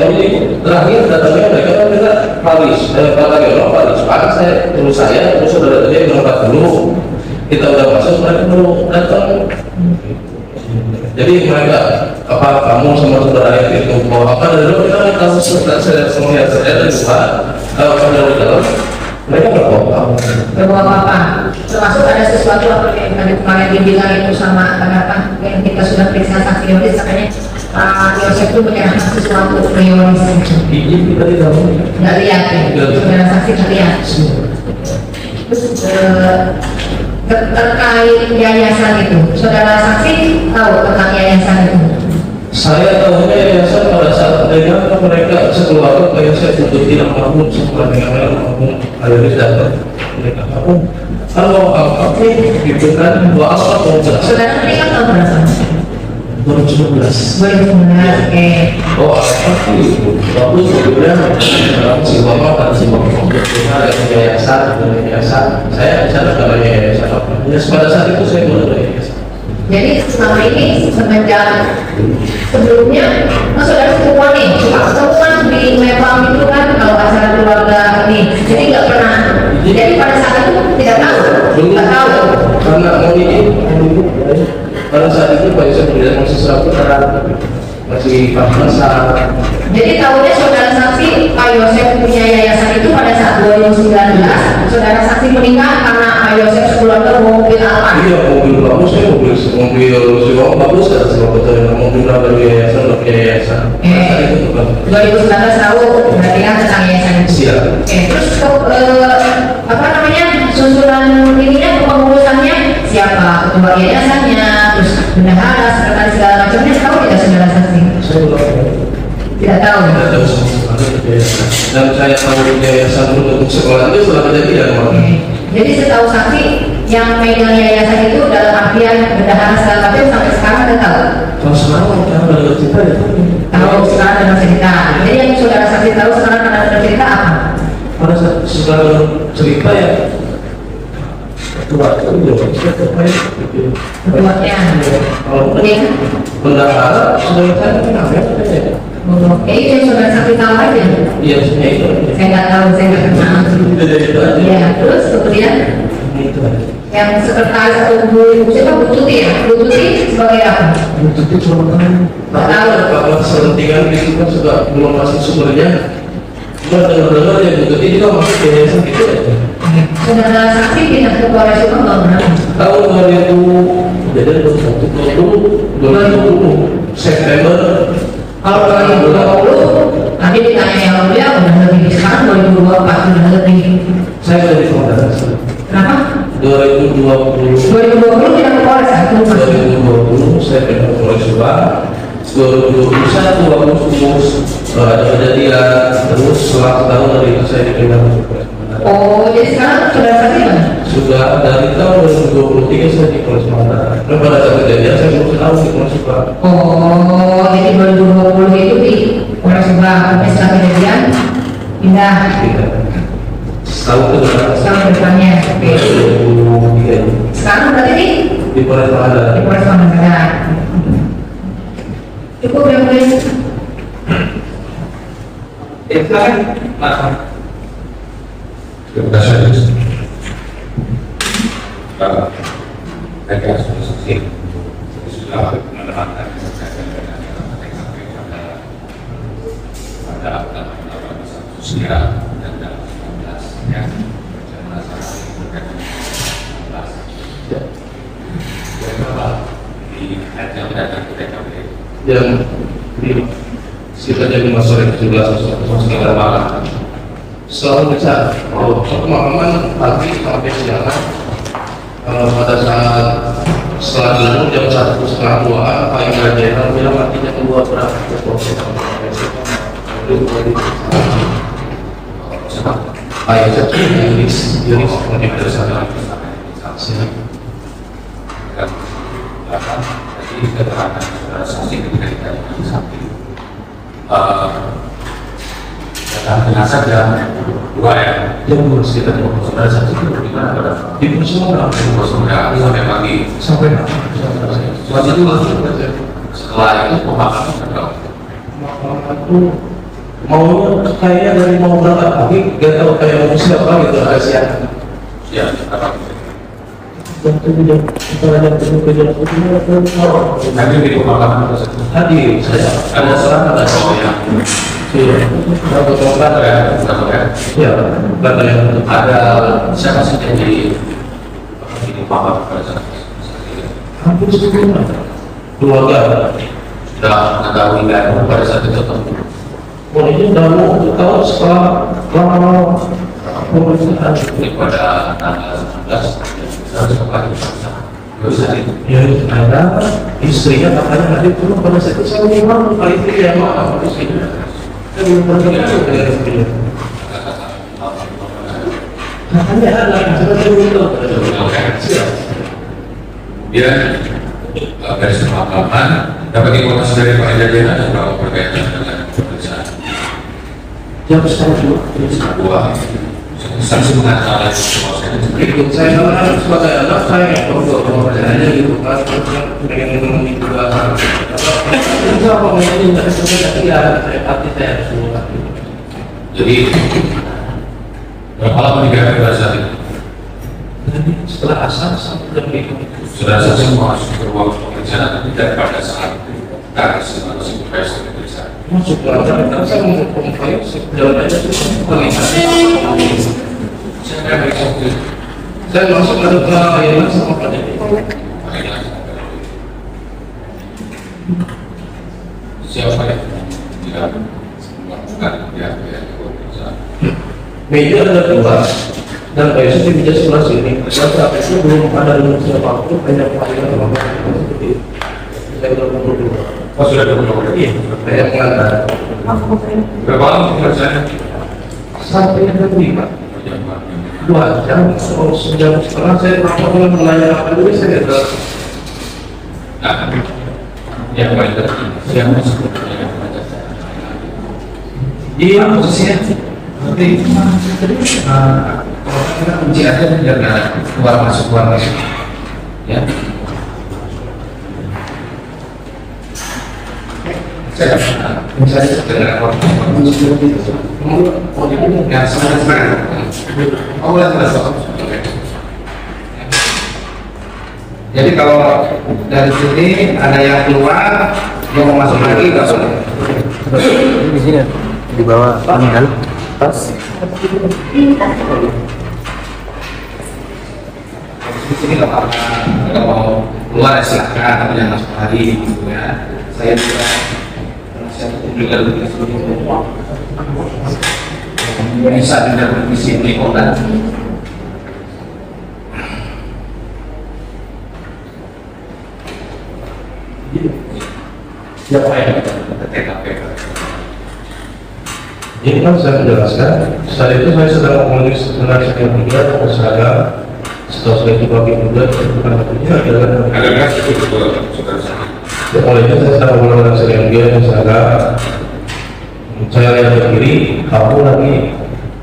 ini terakhir datangnya mereka kan kita Paris Pak Tagiono Paris Pak saya terus saudara tadi yang berangkat dulu kita udah masuk mereka dulu datang jadi mereka apa kamu sama saudara yang itu bawa apa dari dulu kita nggak tahu saya semuanya saya dan Pak kalau dari dalam mereka nggak bawa apa Bawa apa? Termasuk ada sesuatu apa yang tadi kemarin dibilang itu sama kenapa yang kita sudah periksa saksi Yoris katanya Pak Yosef itu menyerahkan sesuatu ke Yoris. izin kita tidak mau Nggak lihat ya? Saudara saksi nggak lihat. Terus terkait yayasan itu, saudara saksi tahu tentang yayasan itu? saya tahunya yayasan pada saat mereka sekeluarga kayak saya untuk tidak mampu sekolah dengan mampu ada di datang mereka mampu kalau apa gitu kan doa apa mau Saudara menikah tahun berapa? 2019 2019, oke. oh apa sih bagus kemudian si bapak dan si bapak ada yayasan saya di sana kalau yayasan apa ya pada saat itu saya mulai yayasan Jadi selama ini semenjak sebelumnya, saudara ketemuan nih, ketemuan di Mepang itu kan kalau acara keluarga ini, jadi nggak pernah. Jadi pada saat itu tidak tahu, nggak tahu. karena mau ini pada saat itu Pak Yusuf tidak masih seratus masih pas-pasan. Jadi tahunya saudara saksi Pak Yosef punya yayasan itu pada saat 2019, saudara saksi meninggal karena Pak Yosef sekeluarga bawa mobil apa? Iya mobil bagus ya mobil siwang bagus kan sebab betul mobil dari yayasan dari yayasan. Saat itu bukan 2019 tahu berarti kan tentang yayasan itu. siap. Oke, terus apa namanya susunan ininya kepengurusannya siapa? Ketua yayasannya, terus bendahara, sekretaris segala macamnya tahu tidak saudara saksi? Saya belum Tidak tahu. tidak tahu sama sekali yayasan. Dan saya tahu yayasan untuk sekolah itu setelah kejadian Pak. Jadi setahu saksi yang megang yayasan itu dalam artian bendahara segala macam sampai sekarang tidak tahu. Kalau sekarang kita ada cerita ya. Tahu sekarang ada cerita. Jadi yang saudara saksi tahu sekarang ada cerita apa? Pada saat sekarang cerita ya ketua itu apa ya? Ketuanya. Kalau Iya. bendahara sudah saya namanya ya. Oke, itu yang saudara saksi tahu aja. Iya sebenarnya itu. Saya nggak tahu, saya nggak kenal. Itu aja. Iya, terus kemudian Itu aja. yang sekretaris atau Bu siapa Bu Tuti ya? Bu Tuti sebagai apa? Untuk itu cuma Nggak tahu. kalau selentingan itu kan sudah belum masuk sumbernya. Cuma dengar-dengar ya untuk itu juga masuk ke yayasan gitu aja. Saudara saksi pindah ke Polres Subang tahun berapa? Tahun 2000 jadi 2020 September. Kalau 2020, tadi ditanya yang mulia udah lebih, sekarang 2024 udah lebih. Saya sudah di Polres. Kenapa? 2020 2020 tidak ke Polres ya? 2020 saya pindah ke Polres Subang. 2021 waktu umur ada kejadian terus setelah tahun dari itu saya dipindah ke Polres Subang. Oh, jadi sekarang sudah saksi mana? Sudah dari tahun 2023 saya di Polres Sumatera. Dan pada saat kejadian saya belum tahu di Polres Subang. Oh, jadi 2020 itu di Polres Subang, tapi setelah kejadian pindah Setahun ke depan. sekarang ke depannya. Oke. 2023 Sekarang berarti di Polres di Sumatera. Polres Sumatera. Cukup yang lain. Silakan. Nah, Terima kasih. Mereka sudah saksi sudah menerangkan pada usia dan dalam 19 ya di ajang datang ke TKP yang di sekitar jam 5 sore 17 sekitar malam. Setelah bisa pemakaman pagi sampai siang. Pada saat setelah jam 1:30 Pak Indra Jaya bilang matinya keluar berapa Pak Yunis menjadi tersangka. Jadi keterangan saudara saksi ketika ditanya saksi datang jenazah jam 2 ya, Jam 2 sekitar jam 2 saudara saksi itu di mana pada di Pusumura sampai pagi sampai waktu itu setelah itu pemakaman atau itu maunya kayaknya dari mau berangkat pagi gak tahu kayak mau siapa gitu Asia ya apa jam 7 jam jam 7 nanti di pemakaman tersebut tadi saya ada serangan ada oh ya iya berapa tongkat ya betul ya iya berapa yang ada siapa saja di pemakaman pada saat hampir 10 keluarga sudah mengetahui kan pada saat itu oh ini udah mau tahu setelah lama pemeriksaan pada tanggal 19 harus kembali ya ada istrinya katanya nanti dulu pada saat itu saya ngomong kali itu ya maaf istrinya saya belum pernah ketemu dengan istrinya katanya ada saya belum tahu kemudian dari pemakaman dapat informasi dari Pak Indra bahwa berkaitan dengan pemeriksaan jam 1:30 saksi mengatakan ikut saya bilang sebagai anak saya yang untuk pertanyaannya gitu kan pengen menemui juga apa pokoknya ini nggak sesuai dengan saya pasti saya harus buat jadi berapa lama digagal pada saat itu jadi setelah asar sampai jam itu sudah saksi masuk ke ruang pemeriksaan tidak pada saat kasus atau supervisi pemeriksaan masuk ke dalam kan saya mau komplain jalan aja tuh saya masuk ada pelayanan sama Pak Dedi siapa yang tidak melakukan pihak-pihak pemeriksaan meja ada 2 dan Pak Yusuf di meja sebelah sini dan saat itu belum ada siapapun hanya pelayanan sama Pak Dedi saya udah kumpul dulu oh sudah ada iya saya mengantar berapa lama pemeriksaan sampai jam 5 2 jam, sejam setengah saya pernah melayani dulu saya ada yang paling yang masuk iya posisinya nanti kita kunci aja biar nggak keluar masuk ya saya misalnya dengan orang yang sebenarnya oh boleh jelas jadi kalau dari sini ada yang keluar dia mau masuk lagi nggak boleh di sini di bawah meninggal pas di sini nggak apa-apa kalau mau keluar ya silakan tapi jangan masuk lagi gitu ya saya juga juga bisa juga di sini kota siapa yang TKP ini kan saya menjelaskan saat itu saya sedang menulis dengan sekian tiga usaha setelah saya coba juga bukan punya adalah ada itu saudara saya olehnya saya sedang menggunakan sekian tiga usaha saya lihat ke kiri kamu lagi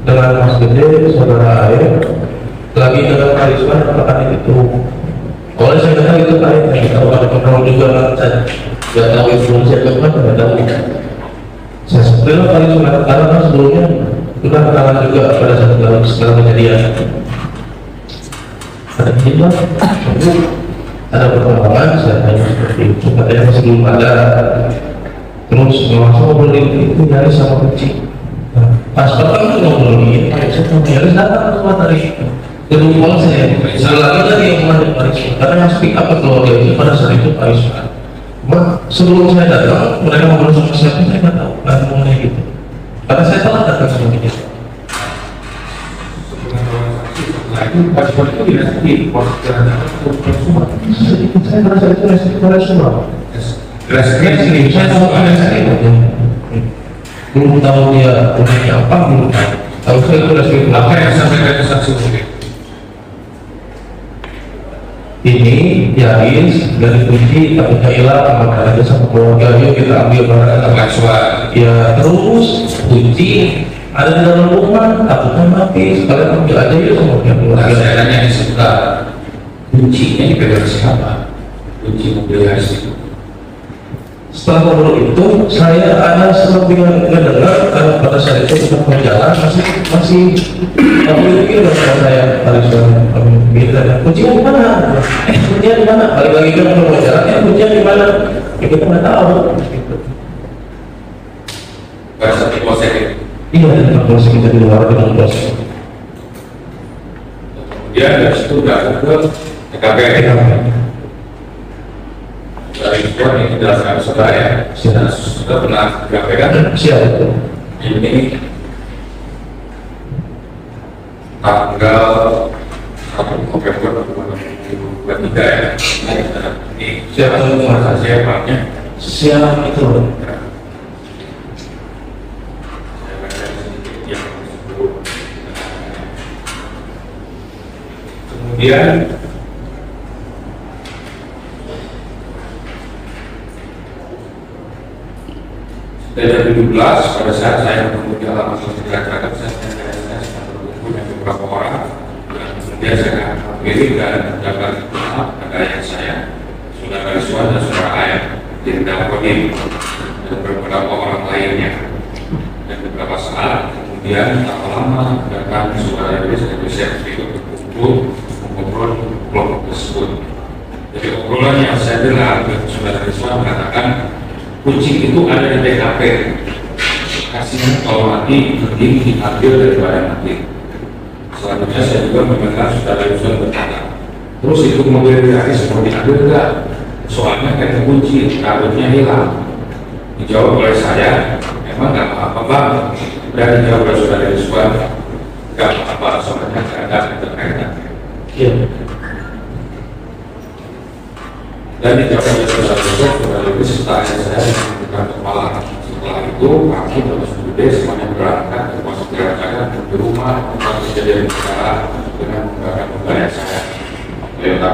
dengan Mas Gede saudara Air lagi dengan karisma yang pekan itu oleh saya kata itu kain kalau ada penolong juga saya nggak tahu influencer siapa kan nggak tahu. Saya sebelum kali sunat karena sebelumnya sudah kenalan juga pada saat setelah kejadian. Ada hikmah, ada perkembangan, saya tanya seperti itu. Katanya masih belum ada. Terus langsung ngobrol itu nyari sama kecil. Pas pertama ngobrol ini, saya nyari datang ke tempat tadi. Kedua saya, setelah lagi yang kemarin Pak Isma, karena yang speak up keluarga itu pada saat itu Pak Isma. Sebelum saya datang, mereka ngobrol sama siapa, saya nggak tahu, nggak ngomongnya gitu. Karena saya telah datang sama dia. Nah itu pas itu tidak sedih, Sedikit saya merasa itu resiko pada semua. resmi Saya tahu ada saya belum tahu dia punya apa, belum tahu. Tahu saya itu resiko apa yang sampai ke saksi mungkin. ini Yaris dari kunci tapi hilang, maka ada sama keluarga yuk kita ambil barang Mahasiswa ya, terus kunci ada di dalam rumah takutnya mati, sekalian ambil aja yuk sama pihak nah, keluarga. saya tanya di sebelah kuncinya dipegang siapa? Kunci mobil Yaris itu. Setelah ngobrol itu saya ada selentingan mendengar karena pada saat itu kita berjalan masih aku pikir bahwa saya harus gitu ya, kuncinya di mana? Kuncinya di mana? Balik lagi ke berjalan, kuncinya di mana? Ya kita nggak tahu. Pada saat di polsek itu. Iya, di polsek kita di luar dengan bos. Kemudian dari situ udah ke TKP. Dari itu ini jelaskan saudara ya, sudah pernah TKP kan? Siap. Ini tanggal 1 November 2023 ya. Ini siapa masa siapanya? Siap itu. Kemudian dari 17 pada saat saya menunggu di halaman sosial masyarakat, saya menunggu dengan beberapa orang dan kemudian saya pilih dan dapat ada ayah saya, saudara Rizwan dan saudara ayah Dinda Kodim dan beberapa orang lainnya. Dan beberapa saat kemudian tak lama datang saudara Rizwan dan saya itu berkumpul mengobrol kelompok tersebut. Jadi obrolan yang saya dengar saudara Rizwan mengatakan kunci itu ada di TKP. Kasihnya kalau mati mending diambil daripada mati. Selanjutnya saya juga mendengar saudara Yusuf berkata, terus itu mobil Yaris mau diambil enggak? Soalnya kayak kunci, kartunya hilang. Dijawab oleh saya, emang nggak apa-apa bang. Dan dijawab oleh saudara Yusuf, nggak apa-apa, soalnya nggak ada internet. Iya. Dan dijawab oleh saudara Yusuf, setelah saya bukan kepala. Setelah itu kami terus gede semuanya berangkat termasuk gerakan di rumah tempat kejadian perkara dengan menggunakan mobil saya Toyota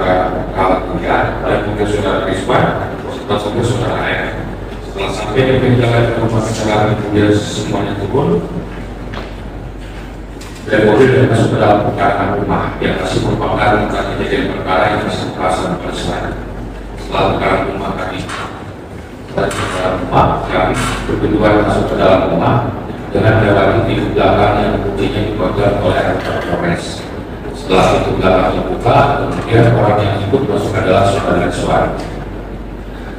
K3 dan mobil saudara Rizwan serta mobil saudara ayah. Setelah sampai di pintu rumah acara kemudian semuanya turun dan mobil dan masuk ke dalam pekarangan rumah yang masih merupakan tempat kejadian perkara yang masih terpasang pada saat setelah pekarangan rumah tadi dan ke dalam rumah kami berdua masuk ke dalam rumah dengan melewati pintu belakang yang kuncinya dipegang oleh anggota Polres. Setelah pintu belakang dibuka, kemudian orang yang ikut masuk adalah saudara Rizwan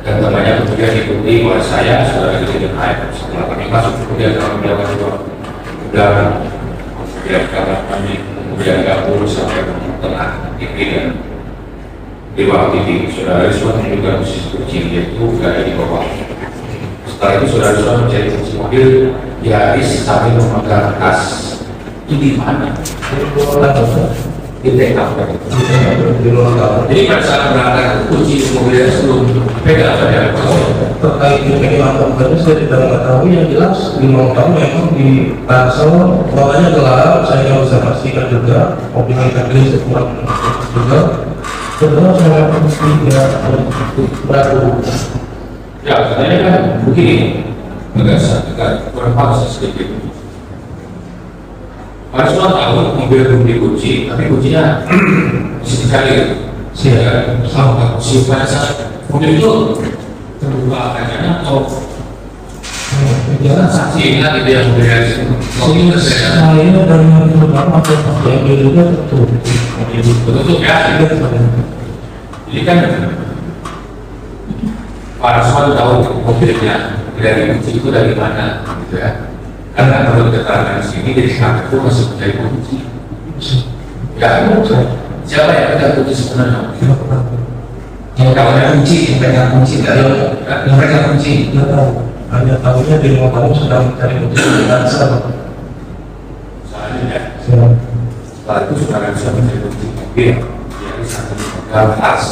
dan temannya kemudian diikuti oleh saya, saudara Rizwan Aib. Setelah kami masuk, kemudian kami melakukan dua belakang, kemudian kamar mandi, kemudian dapur sampai tengah TV dan di ruang TV. Saudara Rizwan juga posisi kunci yaitu berada di bawah. Setelah itu saudara Rizwan mencari kunci mobil Yaris sambil memegang tas. Itu di mana? Di TKP. Jadi pada saat berangkat kunci mobil Yaris belum pegang pada Terkait dengan mantap saya tidak mengetahui, yang jelas di tahu memang di Tangsel bawahnya gelap, saya nggak bisa pastikan juga mobilnya teknis kurang juga. Kedua saya tidak beraku. ya, sebenarnya kan begini, agak kurang pas sedikit. Pak Rizwan tahu mobil belum dikunci, tapi kuncinya bisa dicari. Pada saat mobil itu kedua kayaknya atau saksi ingat itu yang beres Saya dari hari pertama atau yang kedua betul ya. Jadi kan para semua tahu mobilnya dari kunci itu dari mana gitu ya, karena menurut keterangan di sini jadi sangat itu masih menjadi kunci ya. Siapa yang pegang kunci sebenarnya? Yang pegang kunci, yang pegang kunci yang pegang kunci nggak tahu. Hanya tahunya di rumah kamu sedang mencari kunci dan sama. soalnya setelah itu saudara bisa mencari kunci mobil dia bisa memegang tas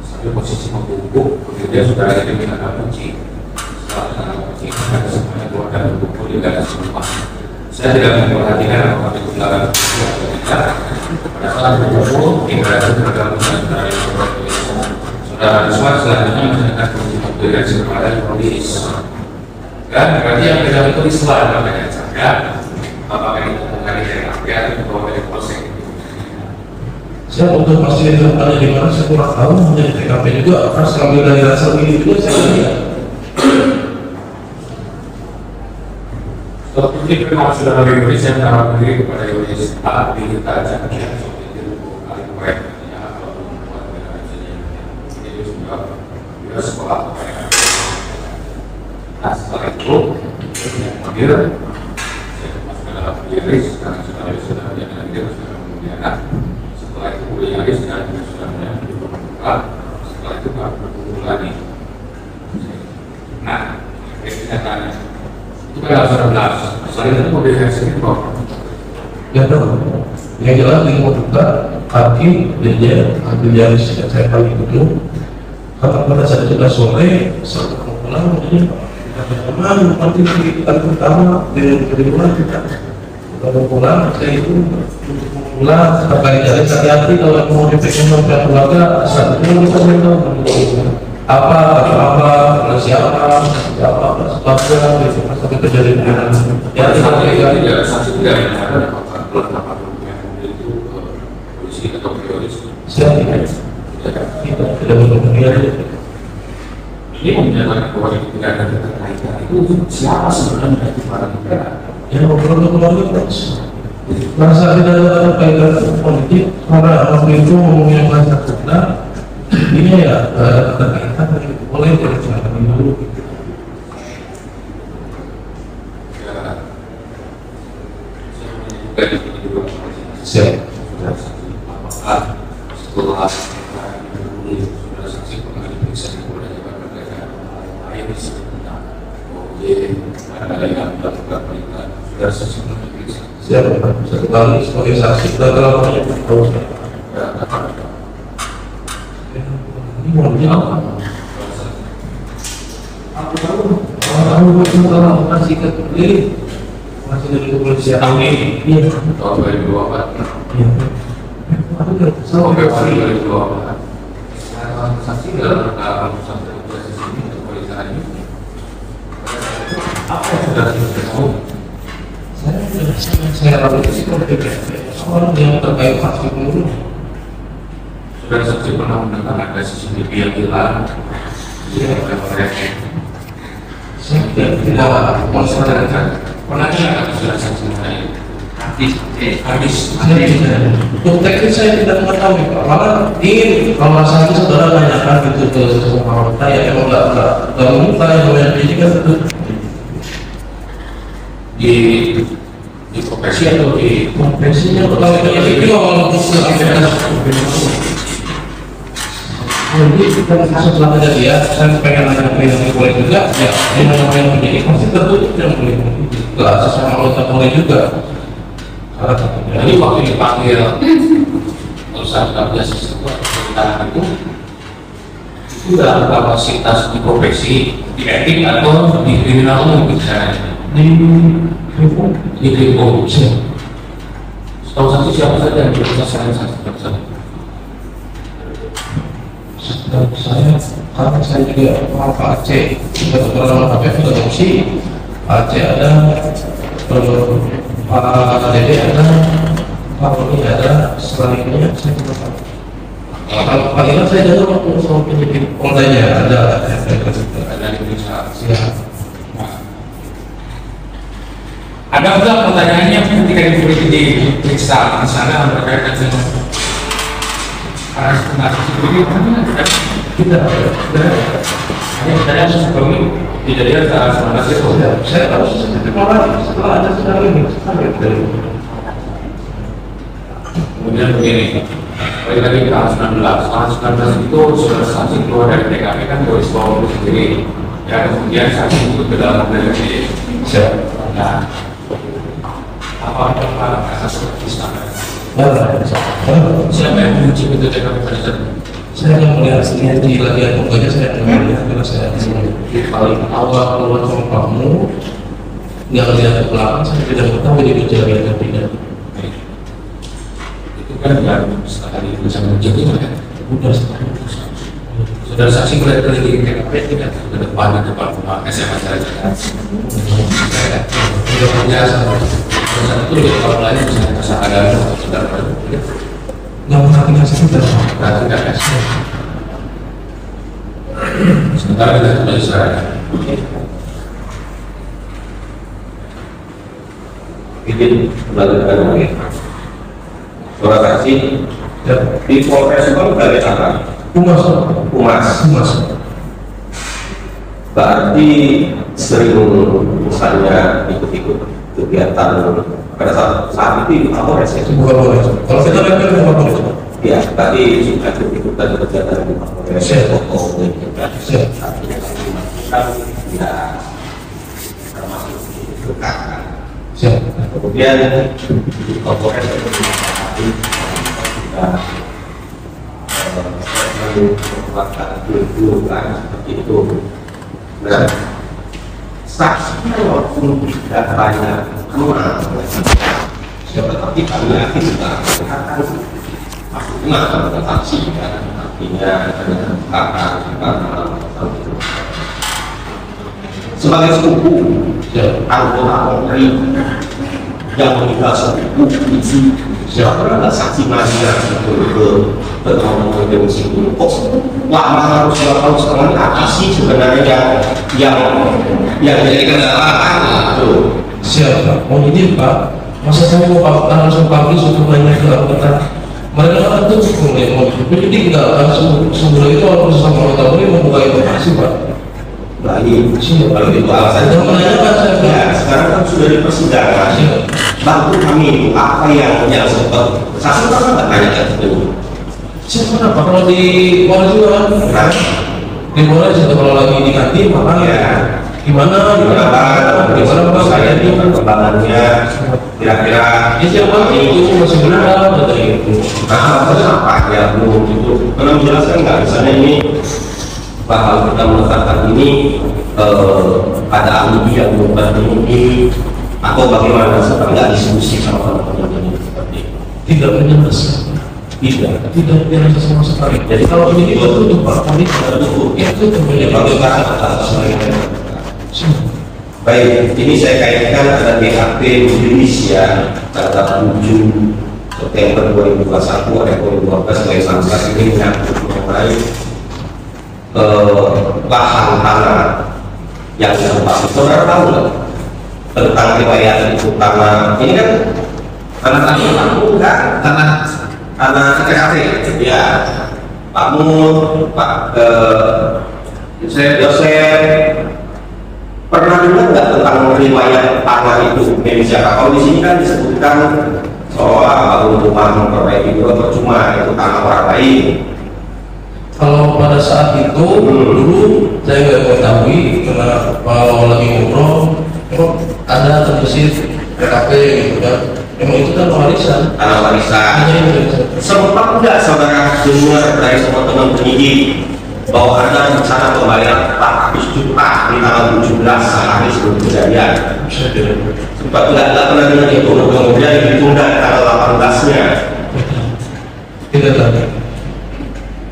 sambil posisi membungkuk, kemudian saudara itu minta kunci. Setelah kunci ada semuanya keluar dan membungkuk tidak ada semua. Saya tidak memperhatikan apakah itu belakang atau tidak. Pada saat membungkuk indra itu terdalam saudara yang berbeda. Saudara Riswan selanjutnya menyatakan kunci mobil dan kepada polis. Dan berarti yang pegang itu di sebelah namanya saya. Apakah itu bukan dari rakyat atau dari polsek? Saya untuk pastikan tempatnya di mana saya kurang tahu, hanya di TKP juga. Pas kami dari Rasel ini juga saya lihat. Setelah publik memang sudah lebih baik saya menawarkan diri kepada Yoris A. Kita ajak dia kali proyek atau membuat jadi juga dia sekolah. Nah setelah itu saya panggil saya masuk ke dalam Yoris karena sudah menjadi dia sudah kemudian setelah itu Yoris dan sudah menjadi setelah itu baru berkumpul lagi. Nah saya tanya itu kan harus benar. Soalnya itu mobil yang sedikit kok. Ya tahu. Yang jelas di buka kaki dia ambil jari saya kali itu. Karena pada saat sudah sore, saya pulang jadi teman nanti di hari pertama di bulan kita pulang saya itu pulang sekali jari hati-hati kalau mau dipegang sampai keluarga saat itu kita apa siapa sebabnya itu sampai kejadian ya tidak saksi tidak ada apa itu polisi atau polisi saya tidak berkepentingan ini menyatakan bahwa itu tidak ada keterkaitan itu siapa sebenarnya itu barang negara yang ngobrol ke keluarga terus merasa tidak ada kaitan politik karena waktu itu ngomongnya merasa benar ini ya terkaitan boleh berjalan dulu. Siap. Setelah sudah saksi pernah diperiksa di Polda Jawa Barat, ini tentang ada yang melakukan perintah sudah saksi pernah diperiksa. Siap, satu kali sebagai saksi sudah terlalu banyak tahu. Ini mau apa? Aku tahu. Kalau masih ke masih dari kepolisian Tahun ini, iya. tahun 2024. Iya. Aku nggak tahu. Februari 2024. Saksi dalam rangka sampai proses ini untuk pemeriksaan ini. Apa yang sudah kita tahu? Saya tahu itu sih soal yang terkait saksi dulu. Sudah saksi pernah mendengar ada CCTV yang hilang. Iya, Saya tidak masyarakat pernah tidak sudah saksi mengenai habis untuk teknis saya tidak mengetahui Pak. Malah ingin kalau saksi saudara tanyakan gitu ke semua orang saya emang nggak minta yang namanya penyidikan itu di profesi atau di profesinya kalau itu kalau untuk jadi kita kasus lama jadi ya saya pengen nanya ke yang boleh juga ya yang namanya penyidik pasti tertutup yang boleh nggak sesama anggota boleh juga jadi waktu dipanggil urusan kerja sesuatu tentang itu dalam kapasitas di profesi di etik atau di kriminal umum misalnya di kriminal setahu saksi siapa saja yang bisa saksi tersebut. saya karena saya juga mau Pak Aceh sudah beberapa KPF sudah fungsi Pak Aceh ada Pak Dede ada Pak Roni ada selanjutnya saya tidak tahu Kalau panggilan saya dengar waktu sama penyidik online-nya ada diperiksa. siap. Ada pula pertanyaannya ketika diperiksa di sana berkaitan dengan Tidak, saya sebelum kejadian saat 19 itu. saya harus setelah ada sedang ini. Kemudian begini, balik lagi ke tahun 19. Tahun 19 itu sudah saksi keluar dari TKP kan Boris Paul sendiri. Ya, kemudian saksi itu ke dalam mobil sendiri. Nah, apa kasus seperti sana? Siapa yang mengunci pintu TKP pada saat itu? Saya yang melihat di latihan pokoknya saya yang melihat karena saya paling awal keluar sama kamu nggak melihat ke belakang, saya tidak mengetahui di kejadian atau tidak. Itu kan baru setelah itu sama jadi kan? Udah setahun. Saudara saksi melihat keliling TKP tidak ke depan rumah SMA saja. Tidak biasa. Saat itu di tempat lain bisa ada saudara. Nggak perhatikan sekitar. Berarti tidak ada. Sementara kita kembali serahkan. Izin melanjutkan lagi. Suara saksi di Polres Subang dari apa? Humas. Berarti sering misalnya ikut-ikut kegiatan pada saat itu ikut Polres ya? Bukan boleh. Kalau kita lihat kan bukan boleh. Ya, tadi sudah ikut-ikutan kegiatan di Polres. Siap. Ya, termasuk dekat. Siap. Kemudian di Polres kita melakukan tuntutan seperti itu. Nah, saksi walaupun tidak banyak keluar, tetapi kami yakin kita akan maksudnya pada saksi kan, artinya karena sebagai sepupu anggota Polri yang meninggal sepupu itu siapa ada saksi maria untuk bertemu dengan sini. Kok lama harus 2 tahun setengah apa sih sebenarnya yang jadi kendala itu? Siap. Mau izin Pak, masa saya mau langsung publish untuk banyak ke anggota. Mereka kan itu kemudian mau penyidik nggak langsung sebelum itu kalau bersama anggota boleh membuka informasi Pak. Baik, kalau itu alasannya menanyakan ya, sekarang kan sudah di persidangan. Bantu kami apa yang sempat saksi kan nggak tanya itu. Siapa apa kalau di Polres juga kan? Di Polres itu kalau lagi di kantin makanya gimana saya itu perkembangannya kira-kira siapa itu masih belum ada itu. nah apa ya belum itu karena menjelaskan nggak misalnya ini bahwa kita menetapkan ini ada ahli yang bukan ini atau bagaimana supaya nggak diskusi sama teman-teman ini seperti itu. Tidak menjelaskan. Tidak menjelaskan sama sekali. Jadi kalau ini itu Pak kami itu terjadi. Baik, ini saya kaitkan ada BAP Indonesia tanggal 7 September 2021 ada 2012 ini menyangkut mengenai lahan tanah yang sempat saudara tahu nggak tentang riwayat itu tanah ini kan tanah TKP ya Pak Mur, Pak Yosef pernah dengar nggak tentang riwayat tanah itu Indonesia? Kalau di sini kan disebutkan soal rumah memperbaiki itu percuma itu tanah orang lain. Kalau pada saat itu dulu saya nggak mengetahui karena kalau lagi ngobrol ada terbesit PKP gitu kan. Memang itu kan warisan. Tanah warisan. Sempat nggak saudara dengar dari semua teman penyidik bahwa ada rencana pembayaran 400 juta di tanggal 17 sehari sebelum kejadian? Sempat nggak pernah dengar itu, kemudian ditunda tanggal 18-nya. Tidak tahu.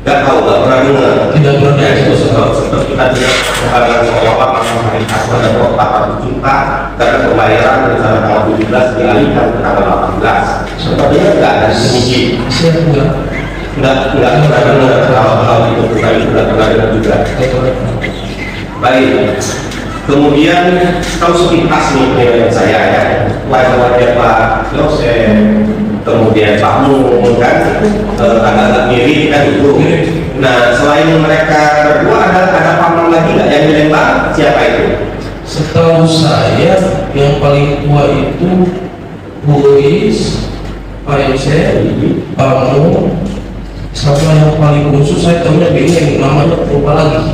Nggak tahu, nggak pernah dengar. Tidak pernah Ya itu seperti kita dengar pembayaran seolah-olah masuk hari ada 400 juta karena pembayaran rencana tanggal 17 dialihkan ke tanggal 18. Sepertinya nggak ada sedikit. Siapa? Enggak pernah dengar hal itu, kami sudah pernah dengar juga. Baik. Kemudian kalau sepintas nih penilaian saya ya, wajah-wajah Pak Yosef, kemudian Pak Mun kan agak-agak mirip kan itu. Nah selain mereka berdua ada paman lagi nggak yang dilempar? Siapa itu? Setahu saya yang paling tua itu Boris, Pak Yosef, Pak Mun, sama yang paling khusus saya tahunya ini namanya lupa lagi.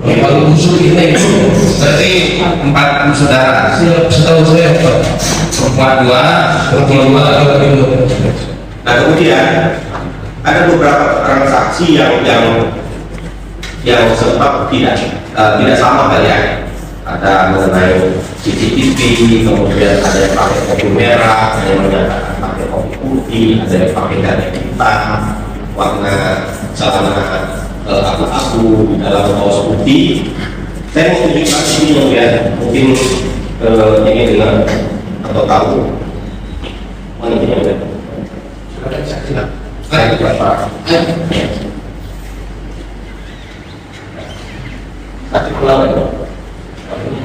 Yang paling khusus ini Berarti 4 saudara. setahu saya Pak. Perempuan 2, Pertama Nah kemudian ada beberapa transaksi yang sempat tidak sama kali ya. Ada mengenai CCTV, kemudian ada yang pakai kopi merah, ada yang menyatakan pakai kopi putih, ada yang pakai garis hitam, warna celana abu-abu di dalam kaos putih. Saya mau tunjukkan ini ya, mungkin ini dengar atau tahu. Mana ini ya? Tapi pulang itu,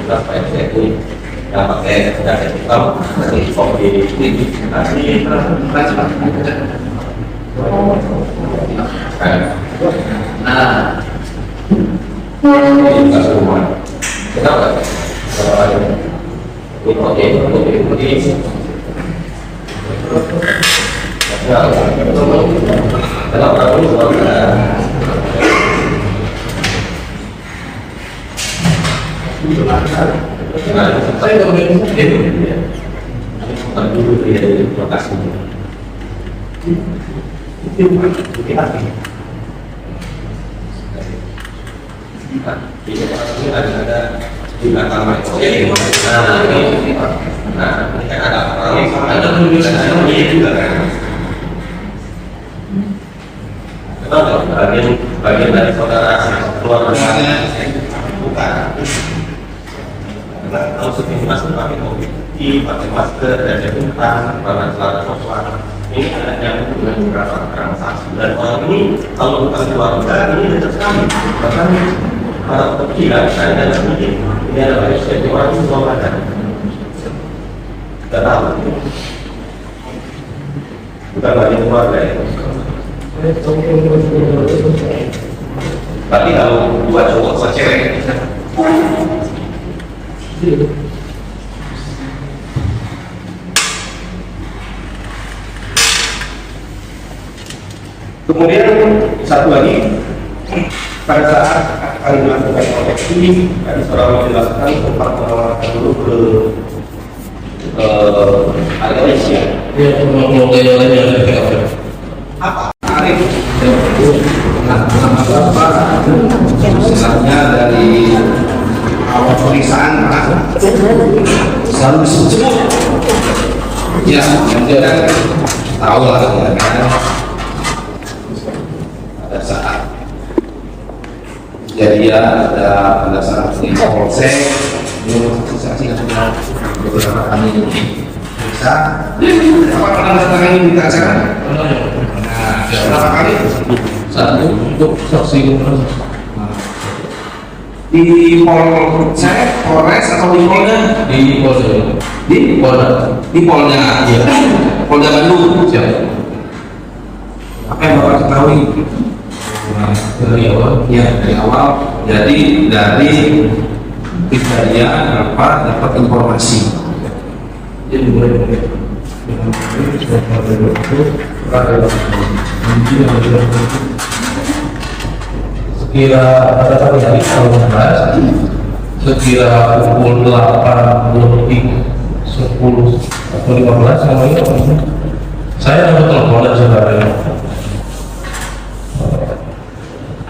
berapa yang saya itu yang pakai jaket hitam, kopi putih, nanti nah, ini juga semua. Kenapa? Ini kopi putih. Kenapa? saya nggak boleh ini. Dulu dia di lokasi. Ada di belakang nah ini kan ada orang ada tulisan ini juga kan. Bagian dari saudara keluarga bukan. Kalau seperti mas pakai kopi putih, pakai masker, dan jemputan, warna celana coklat. Ini ada yang dengan beberapa transaksi dan orang ini kalau bukan keluarga ini dekat sekali. Bahkan kalau kecilan saya ada ini adalah SPT orang itu mau ada. Tidak tahu. Bukan bagi keluarga ya. Berarti kalau dua cowok dua cewek. Kemudian satu lagi, pada saat akan melakukan koleksi, tadi saudara menjelaskan tempat pengawasan dulu ke Malaysia. Ya, keluarga yang lain yang ada di Apa? Arif. Nama Bapak misalnya dari awal pemeriksaan Pak selalu disebut ya, yang dia tahu lah ya kan. Pada saat kejadian ada pada saat di Polsek saksi yang sudah beberapa kali periksa apa pernah datang ini minta acara. Nah, berapa kali? satu untuk saksi Di Polsek, Polres atau di Polda? di Polda. Di Polda. Di Polda, ya. Polda Bandung. Siap. Apa yang Bapak ketahui? Dari awal. Ya, dari awal. Jadi dari kejadian Bapak dapat informasi. Jadi mulai sekira pada tahun ini tahun 16 sekira pukul 8 lebih 10 atau 15 namanya saya dapat telepon dari saudara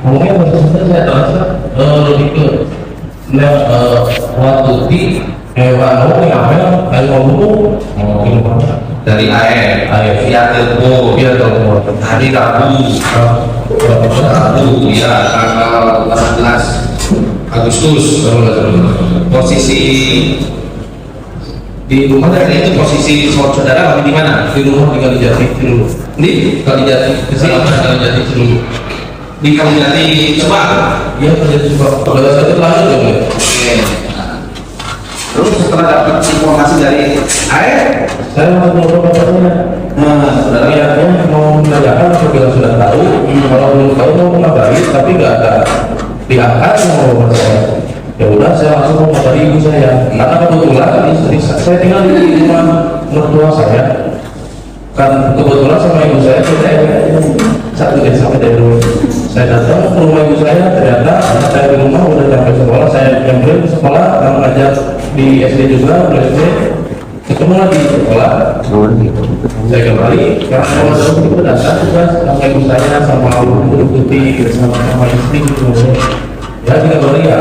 ngomongnya maksudnya saya terasa lebih ke waktu di hewan yang ngomong dari air via telepon hari Rabu ya tanggal 18 Agustus. Posisi di rumah dari itu posisi saudara lagi di mana? di rumah tinggal di Jati dulu. Di Kalijati kesalahan Kalijati seluruh di Kalijati coba. dia kerja coba kalau saya lanjut dong ya. Oke. Terus setelah dapat informasi dari air, Saya mau ngobrol bapaknya. saudara Niatnya mau menanyakan apabila sudah tahu, kalau belum tahu mau mengabari, tapi nggak ada diangkat yang mau ngobrol saya. Ya udah, saya langsung mau ngabari ibu saya. Karena kebetulan istri saya tinggal di rumah mertua saya. Kan kebetulan sama ibu saya kita satu desa dari dulu. Saya datang ke rumah ibu saya, ternyata anak saya di rumah udah sampai sekolah. Saya nyamperin ke sekolah, dan ngajar di SD juga, udah SD. Ketemu lagi di sekolah. Saya kembali karena kalau dulu itu datang juga sama ibu saya, sama ibu putih, sama istri gitu. Ya kita ya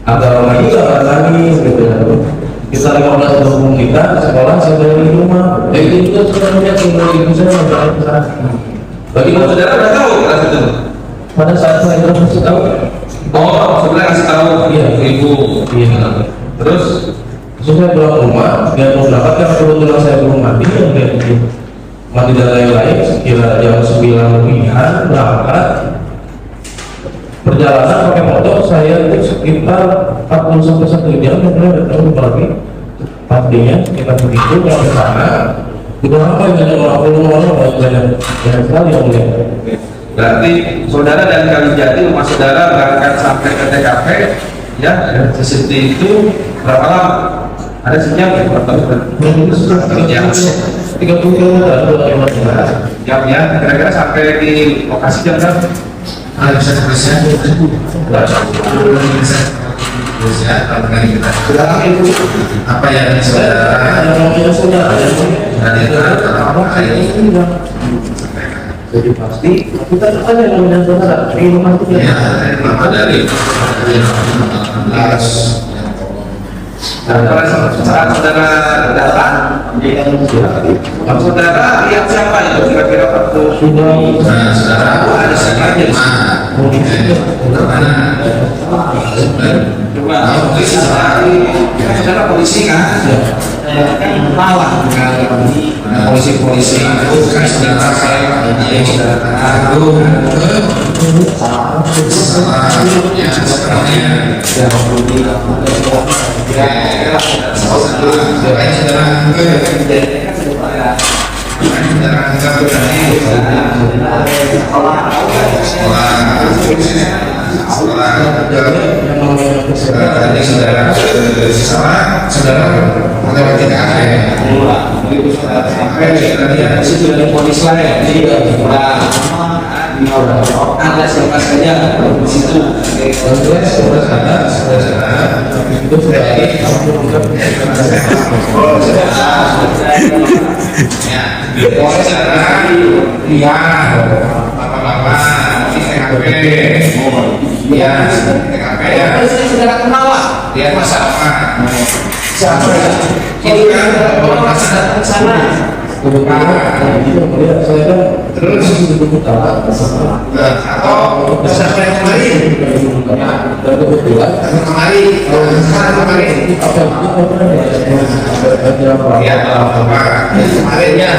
agak lama juga kan lagi gitu. Kita 15-20 kita ke sekolah, saya dari rumah. Itu juga sudah melihat kalau ibu saya berjalan ke sana. bagi saudara udah tahu pada itu. Pada saat saya kasih tahu, Oh, saudara kasih tahu Iya. ke ibu. iya. Terus Terus saya pulang rumah, dia mau berangkat kan kebetulan saya belum mandi, mandi dan lain-lain. Sekira jam 9 lebihan berangkat. Perjalanan pakai motor saya itu sekitar 40 sampai 1 jam, kemudian datang lagi. Pastinya kita begitu sampai sana. Udah apa yang orang banyak sekali yang mulia. berarti saudara dari Kalijati rumah saudara berangkat sampai ke TKP ya, CCTV itu berapa lama? Ada sejam ya? Berapa jam? 30 km Jam ya, kira-kira sampai di lokasi jam berapa? Bisa terusnya. Terusnya saudara itu apa yang saudara jadi pasti kita tanya dengan saudara di rumah itu ya nama dari 18 Dan pada saat saudara datang, saudara lihat siapa itu kira-kira waktu sudah saudara ada siapa aja? Coba, saudara polisi kan? Kan lawan polisi-polisi itu kan saudara saya yang saudara tahu ya sebenarnya saudara melewati TKP sampai situ ada polis lain ada siapa saja di situ bapak-bapak di TKP ya TKP ya saudara kenal lah dia masalah siapa ini kan orang datang ke sana saya kan terus atau siapa yang kemarin dan kebetulan kemarin ya bapak kemarin ya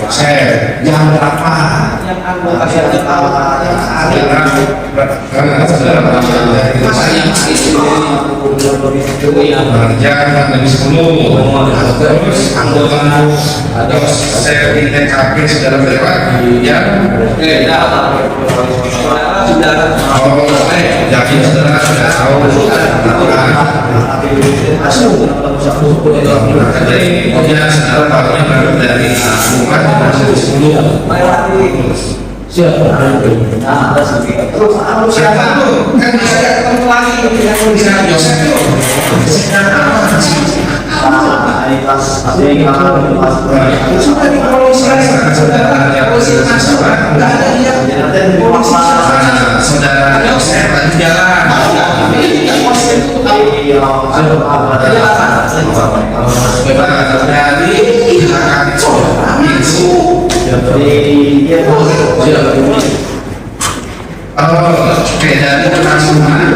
saya jam berapa jam lebih 10 terus anggota saya di TKP sudah lewat ya jadi saudara sudah tahu jadi ya saudara tahunya baru dari rumah masih 10 siapa terus siapa tuh kan bisa ketemu lagi bisa Yosef tuh sudah di polisi saudara polisi masalah nggak ada dia polisi saudara Yosef lagi jalan dari pihak itu beda langsung mana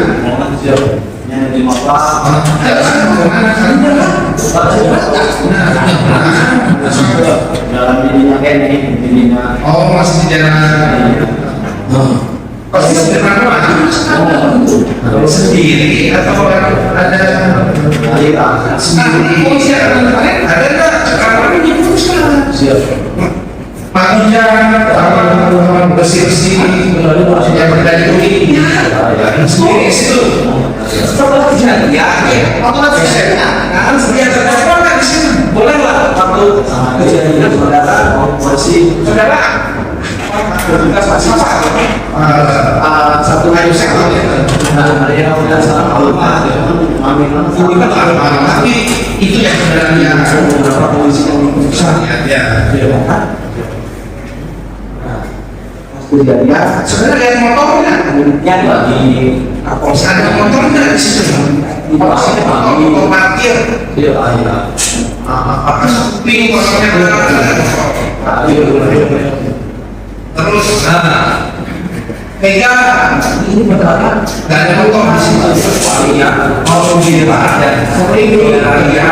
dalam dirinya Kenny, dirinya Oh, masih di jalan. Pasti sederhana sendiri atau ada polisi ada nggak sekarang ini putuskan maksudnya bersih-bersih yang terjadi ini sendiri situ setelah kejadian otomatis kan setiap terdapat di sini boleh lah waktu kejadian saudara polisi saudara tugas masih satu hari sektor yang sudah salah tapi itu yang sebenarnya beberapa polisi yang ya kejadian sebenarnya lihat motornya yang di Kapolsek ada motornya di situ motor parkir apa sepi motornya terus Mega ini betul nggak ada motor di sini ya mau mobil ada sering ya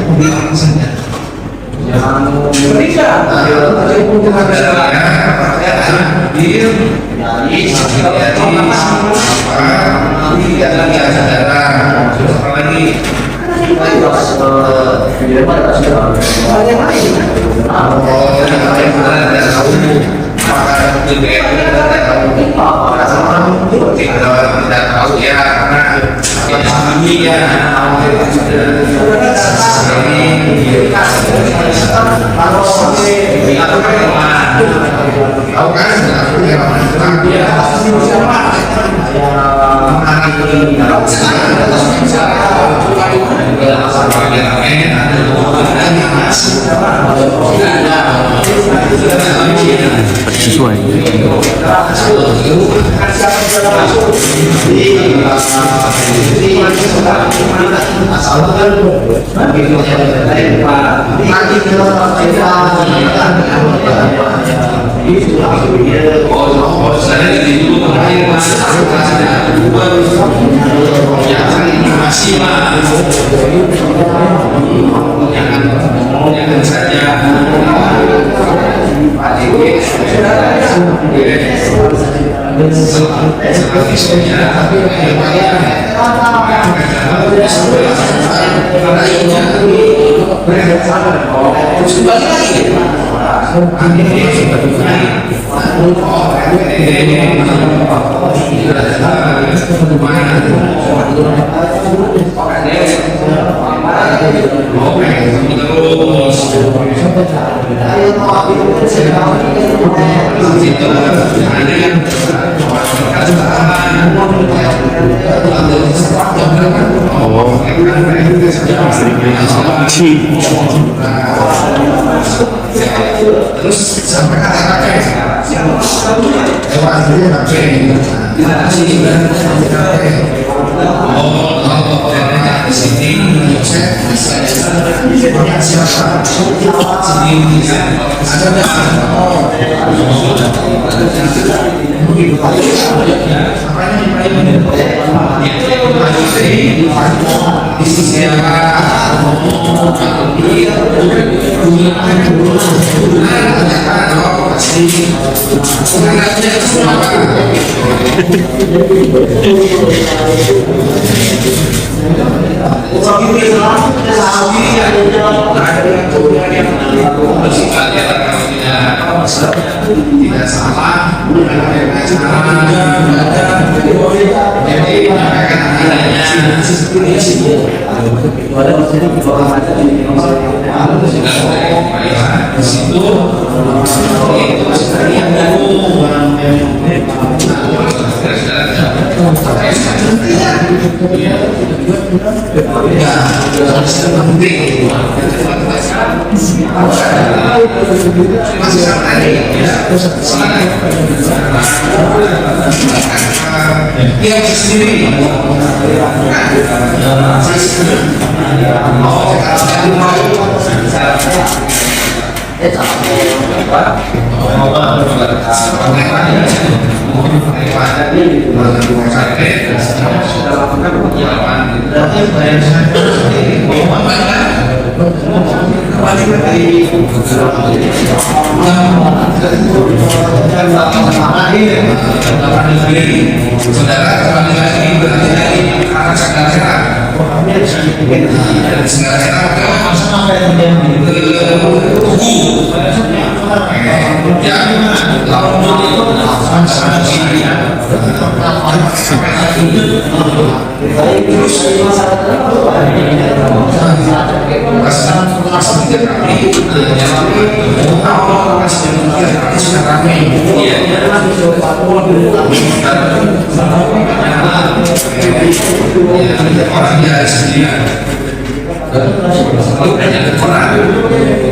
mobil saja jangan bertiga tidak tahu ya karena ini ya tahu kan sesuai. jangan saja terus sampai kata-kata di sini tidak salah dia sendiri Saudara kembali lagi berarti dari arah Segara orangnya sendirian lalu banyak orang atau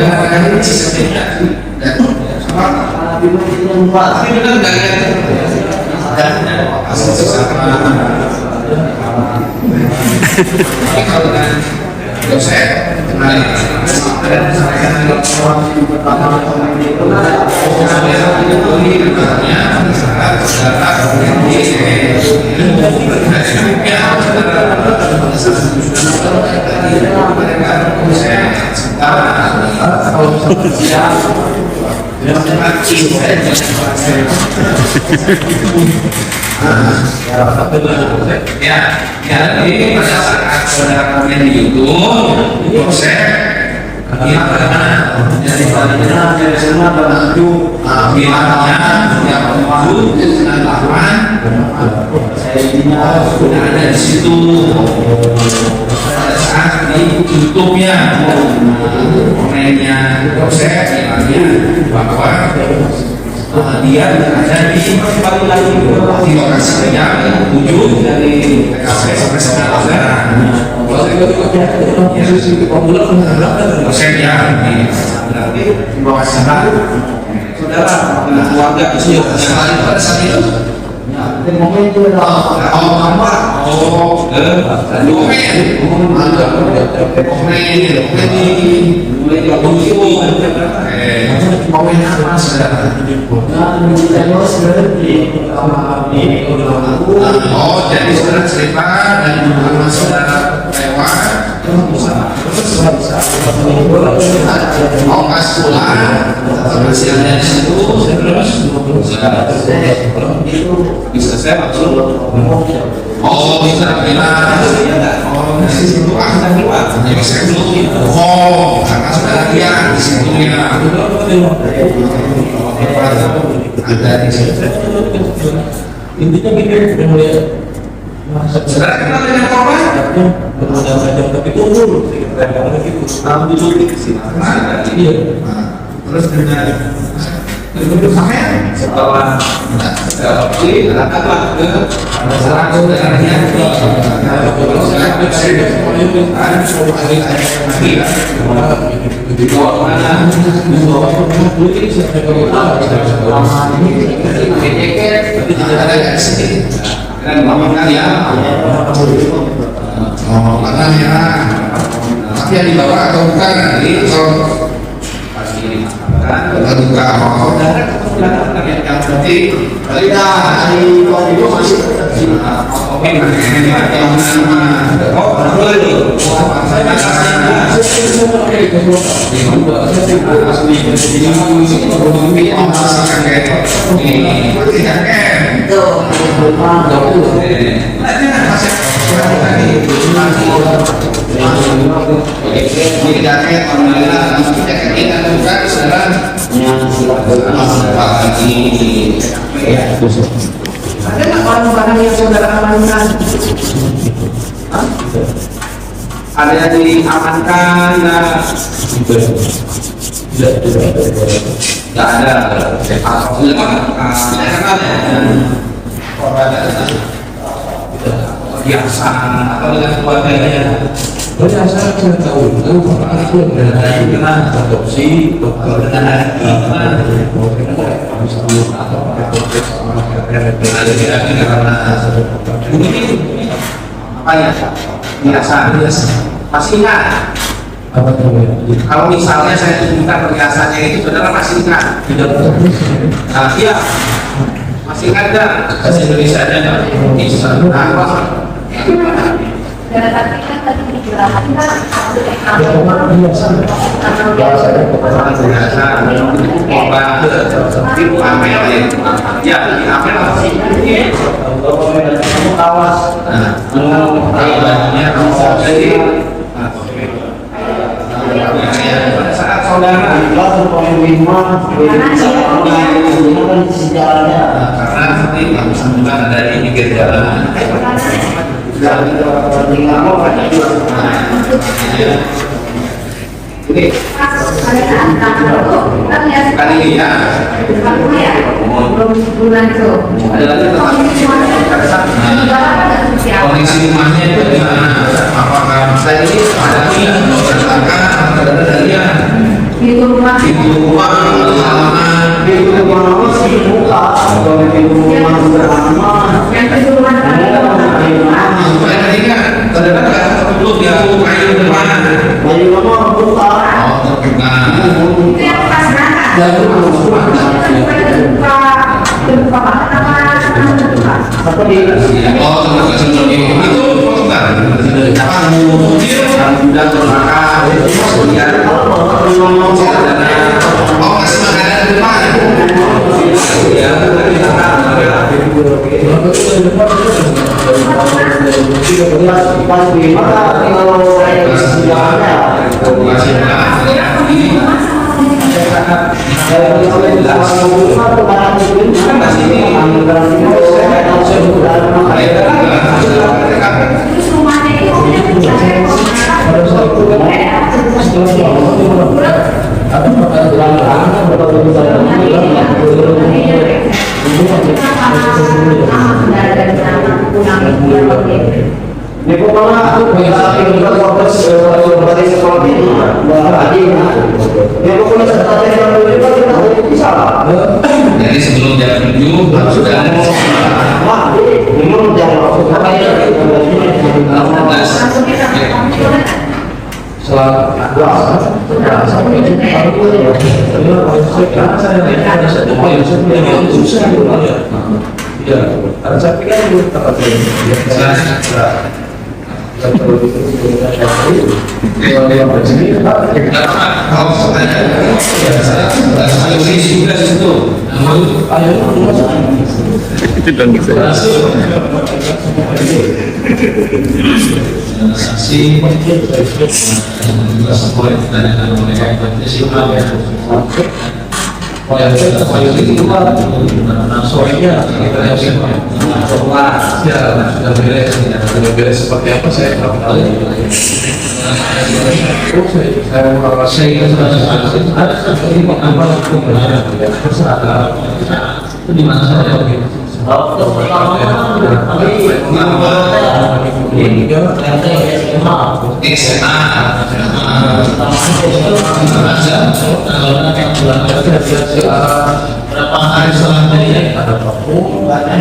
warga ini sistemnya tapi benar nggak kalau Yosef ya, ini pada saat saudara komen di YouTube, Yosef dari bilangnya yang 7 sudah ada di situ. Pada saat di YouTube-nya komennya Yosef bilangnya bahwa dia ada di lokasi yang 7 dari TKP sampai sekarang. Yosef yang di lokasi saudara keluarga itu yang lain pada saat itu. Jadi saudara cerita dan saudara lewat mau pas pulang masih ada di situ bisa saya maksud bisa bilang di situ keluar jadi saya belum karena saudara lihat di situ ya ada di situ intinya gini saudara kenal dengan korban tapi turun terus dengan setelah datanglah ke saudaranya tapi yang dibawa atau bukan nanti buka yang penting kita hari itu masih oke Ada nggak barang-barang yang saudara amankan? Ada yang diamankan, nggak ada. Biasa atau dengan keluarganya. Banyak saya tahu itu orang itu dengan adopsi dokter dengan apa ya? Biasa. Masih ingat? Kalau misalnya saya minta perhiasannya itu, saudara masih ingat? Nah, iya. Masih ingat nggak? Bahasa Indonesia ada nggak? Bisa. Apa? Saat saudara karena nanti sambungan dari pinggir jalan. Ini kali ini ya. Bulan itu. Ada lagi kondisi rumahnya bagaimana? Apakah saya ini ada Pintu rumah. Di rumah masih buka, kalau di rumah Yang pintu rumah. supaya tadi kan saudara nggak tertutup ya kayu depan. dari rumah buka. Oh terbuka. Itu yang pas berangkat. Terbuka banget apa? Apa di Oh terbuka seperti itu sebentar. Apa mobil sudah terbakar kemudian oh kasih makanan di depan. Ya pas di mana kalau sejarahnya Terus rumahnya itu Ini kok malah aku bisa tinggal fokus dari sekolah ini, tadi ini kok punya catatan yang lebih kita bisa. jadi sebelum jam 7 harus sudah ada di sekolah. Wah, ini mau jangan waktu apa ya? sudah beres seperti apa saya kurang tahu. Di mana saya berapa hari setelah tadi ada Papua, ada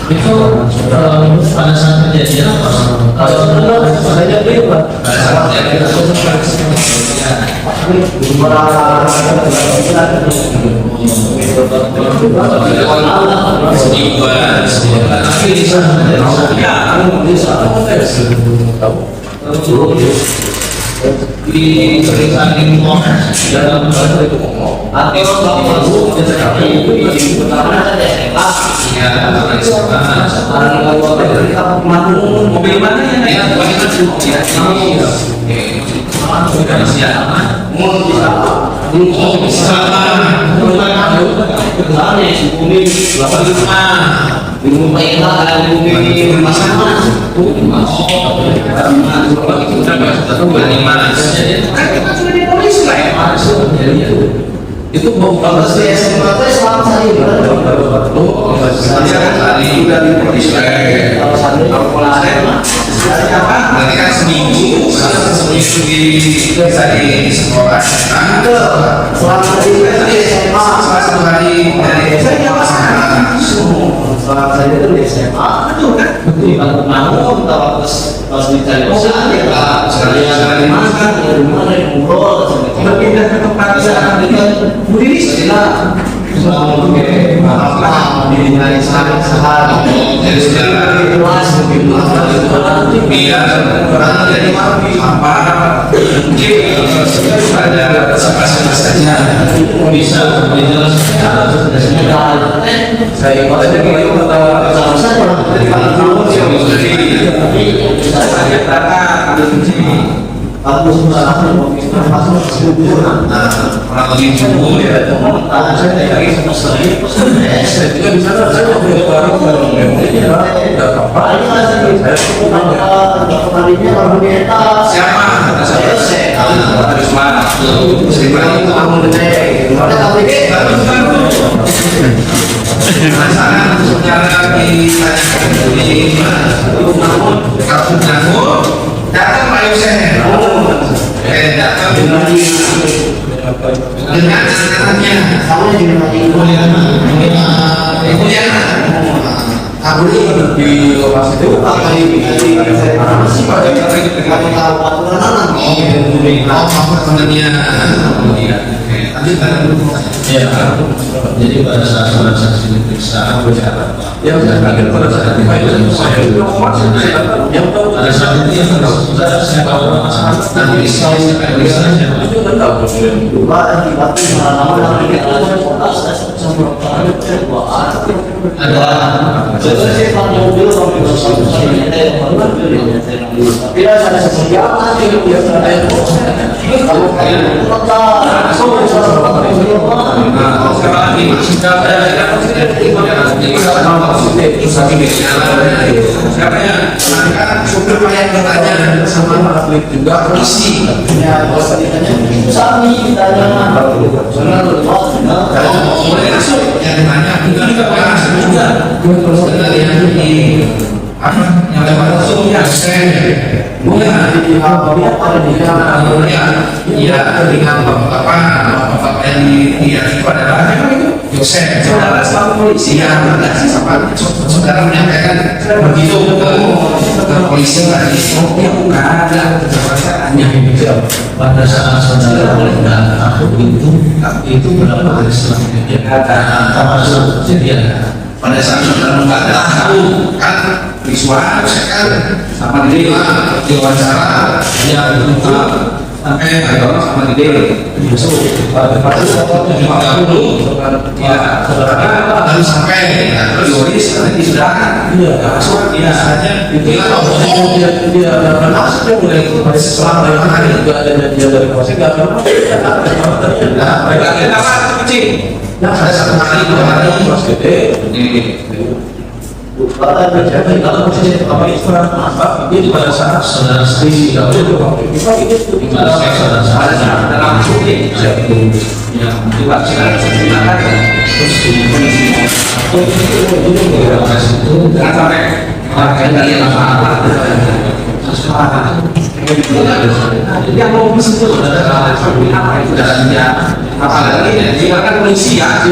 Itu pada saat kejadian apa? Saya bebas. Pada saat di sering Polres dalam itu atau kalau itu karena ada SMA mobil mana yang itu mau SMA selama saya dari polisi nanti kan seminggu di sekolah selama di SMA satu hari dari selama saya itu di SMA betul kan di bangun pas dicari usaha ya pak saya makan ya rumah ngobrol berpindah ke tempat yang dengan budi istilah dirinya sangat jadi sudah kelas biar jadi apa mungkin ada siapa saja bisa dijelaskan saya ingin aku sebenarnya masuk orang lebih jujur ya saya juga di sana saya punya barang tidak apa-apa. siapa kata saya harus masuk masalah secara di kampung Nanggur datang Pak Yosef datang dengan anaknya Mulyana Kaburi di lokasi itu masih pada jadi pada saat saksi diperiksa yang saya kaget pada saat itu yang tahu pada saat itu yang saya tahu nanti itu kan tahu supir payah bertanya sama atlet juga polisi mulai masuk yang ditanya juga sebenarnya yang di apa yang lewat langsung ya iya dengan bapak yang itu adalah Yosef saudara selaku polisi yang sama saudara menyampaikan begitu ke polisi tadi ya bukan ada kejabatannya pada saat saudara melihat itu berapa hari setelah kejadian termasuk kejadian pada saat saudara nggak tahu kan Rizwan kan sama dia diwawancara dia sampai ada sama dia besok pada ya lalu sampai terus Yoris nanti sudah masuk dia saja dia masuknya mulai pada selama hari juga ada janjian dari polisi nggak akan mereka kenapa kucing ada satu hari dua hari mas gede dia pada saat saudara sendiri di mana saudara dalam syuting yang juga sekarang ceritakan terus jangan sampai makanya dia apa yang mau bisnis itu saudara apa itu dalamnya apalagi dia kan polisi ya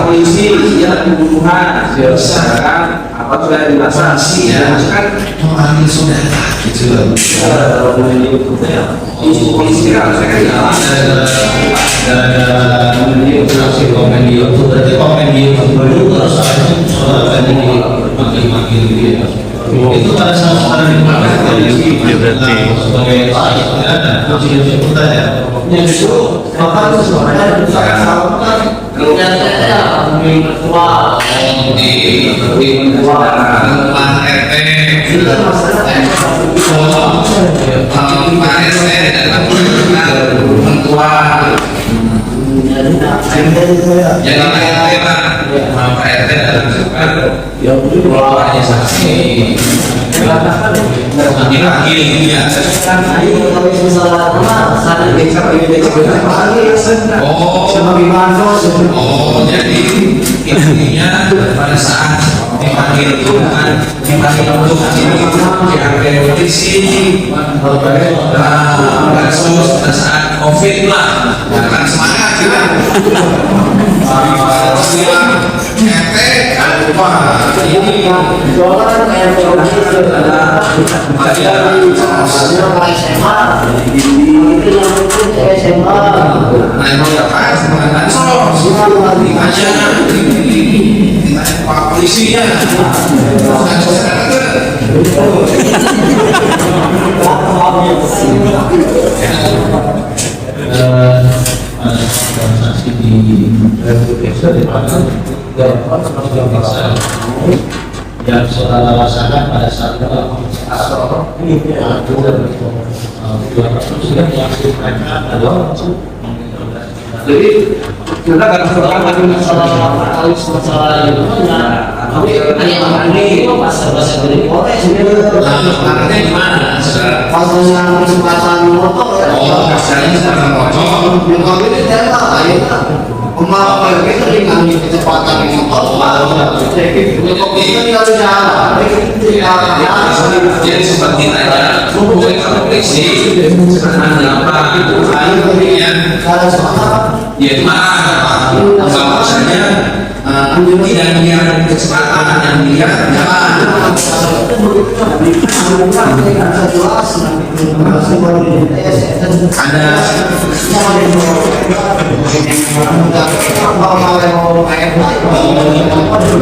polisi dia pembunuhan bisa kan apa sudah dimaksasi ya kan memanggil saudara gitu loh. Kalau di YouTube ya, Polisi kan saya kan ada komen di YouTube, berarti komen di YouTube dulu terus ada di manggil-manggil gitu ya. Itu pada saat di mana YouTube dia berarti. sebagai ada kunci kita ya. Yang itu maka itu sebenarnya bisa salah ternyata ketua di rumah RT itu masalah Pak RT datang orang tua jadi Pak RT Pak RT datang suka bapaknya saksi dipanggil ya. Oh, jadi intinya pada saat dipanggil itu kan dipanggil untuk diambil polisi kasus pada saat COVID lah, kan semangat kita. RT kan lupa ini Pak polisinya saksi di yang saudara rasakan pada saat itu jadi kita akan masalah itu tapi ini bahasa dari makanya gimana? pasnya kesempatan motor Oh, kasarnya sekarang motor. kalau ini tembak kemana kita dengan kecepatan motor Jadi seperti tanya, bukan kalau polisi kenapa ya marah bahwasanya tidak lihat kesempatan yang dia jalan ada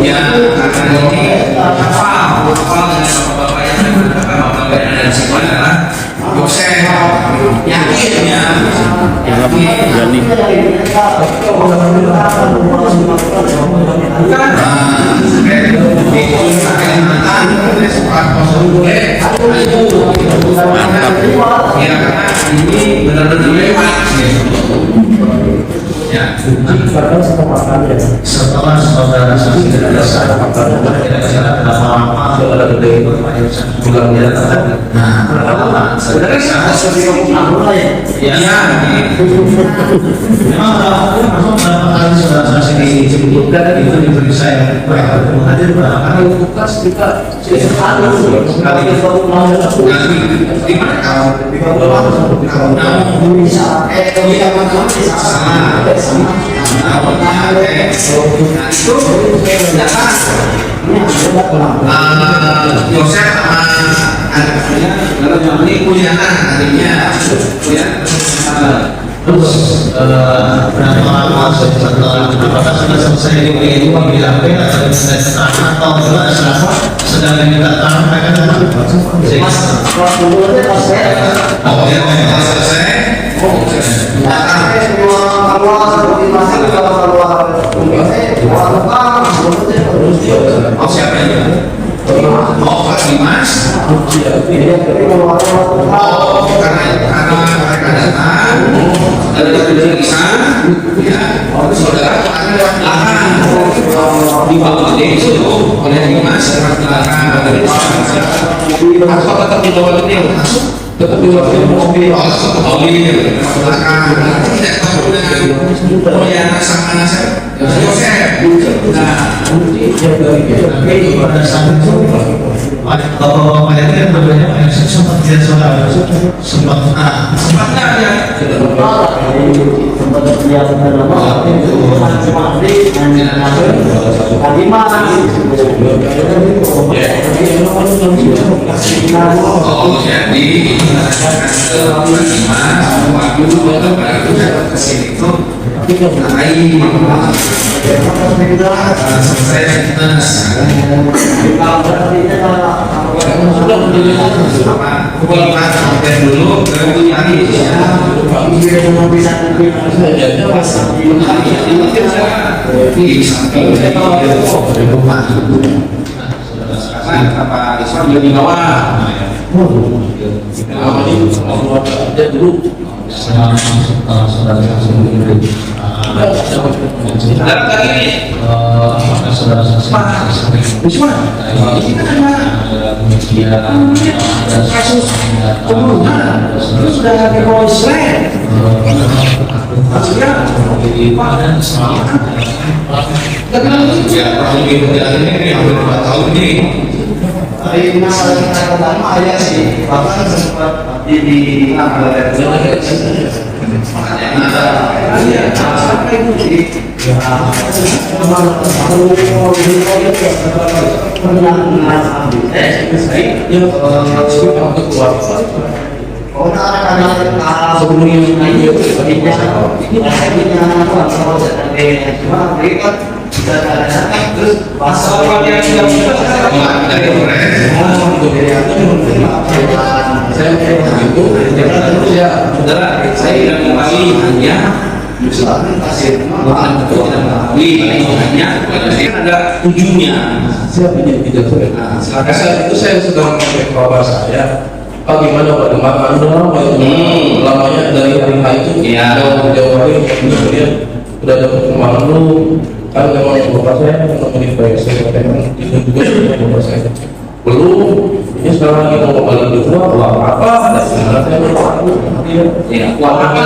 ya karena ini hafal dan sebenarnya dosen yakin ya Berani. ini benar-benar lewat ya. setelah saudara saksi tidak ada apa-apa ada gede bilang dia Nah, sebenarnya ya memang berapa kali saudara saksi disebutkan itu diberi saya hadir berapa kali kita sekali di mana kamu Yosef sama adiknya ini punya adiknya ya. terus berapa lama setelah apakah sudah selesai diberi panggilan atau selesai keterangan atau sedang diminta keterangan mereka datang Oh ya, selesai. Oh siapa ini? Oh Pak Dimas. Oh karena mereka datang dari pemeriksaan, ya saudara akan lewat belakang dibawa di situ oleh Dimas lewat belakang dari atau tetap di bawah ini masuk tetap di bawah mobil masuk ke mobil belakang tidak tahu dengan yang sama Yosef. Nah Tapi pada saat itu bapak-bapak yang kan berbeda sempat tidak saudara sempatnya ya Oh, jadi kesini itu selesai dulu apa Islam di bawah kasus pembunuhan itu sudah dibawa Islam Hari pertama ya sih, bahkan sempat di saya tidak mengetahui hanya ada ujungnya. Siapa yang tidak sore? Nah, saat itu saya sedang memakai kawan saya. Pak gimana Pak Demam orang lamanya dari hari H itu jauh hari kemudian udah ada perkembangan dulu kan memang bapak saya menemani saya katanya itu juga bapak saya belum ini sekarang kita mau balik di rumah uang apa dan sebenarnya saya baru tahu Uang apa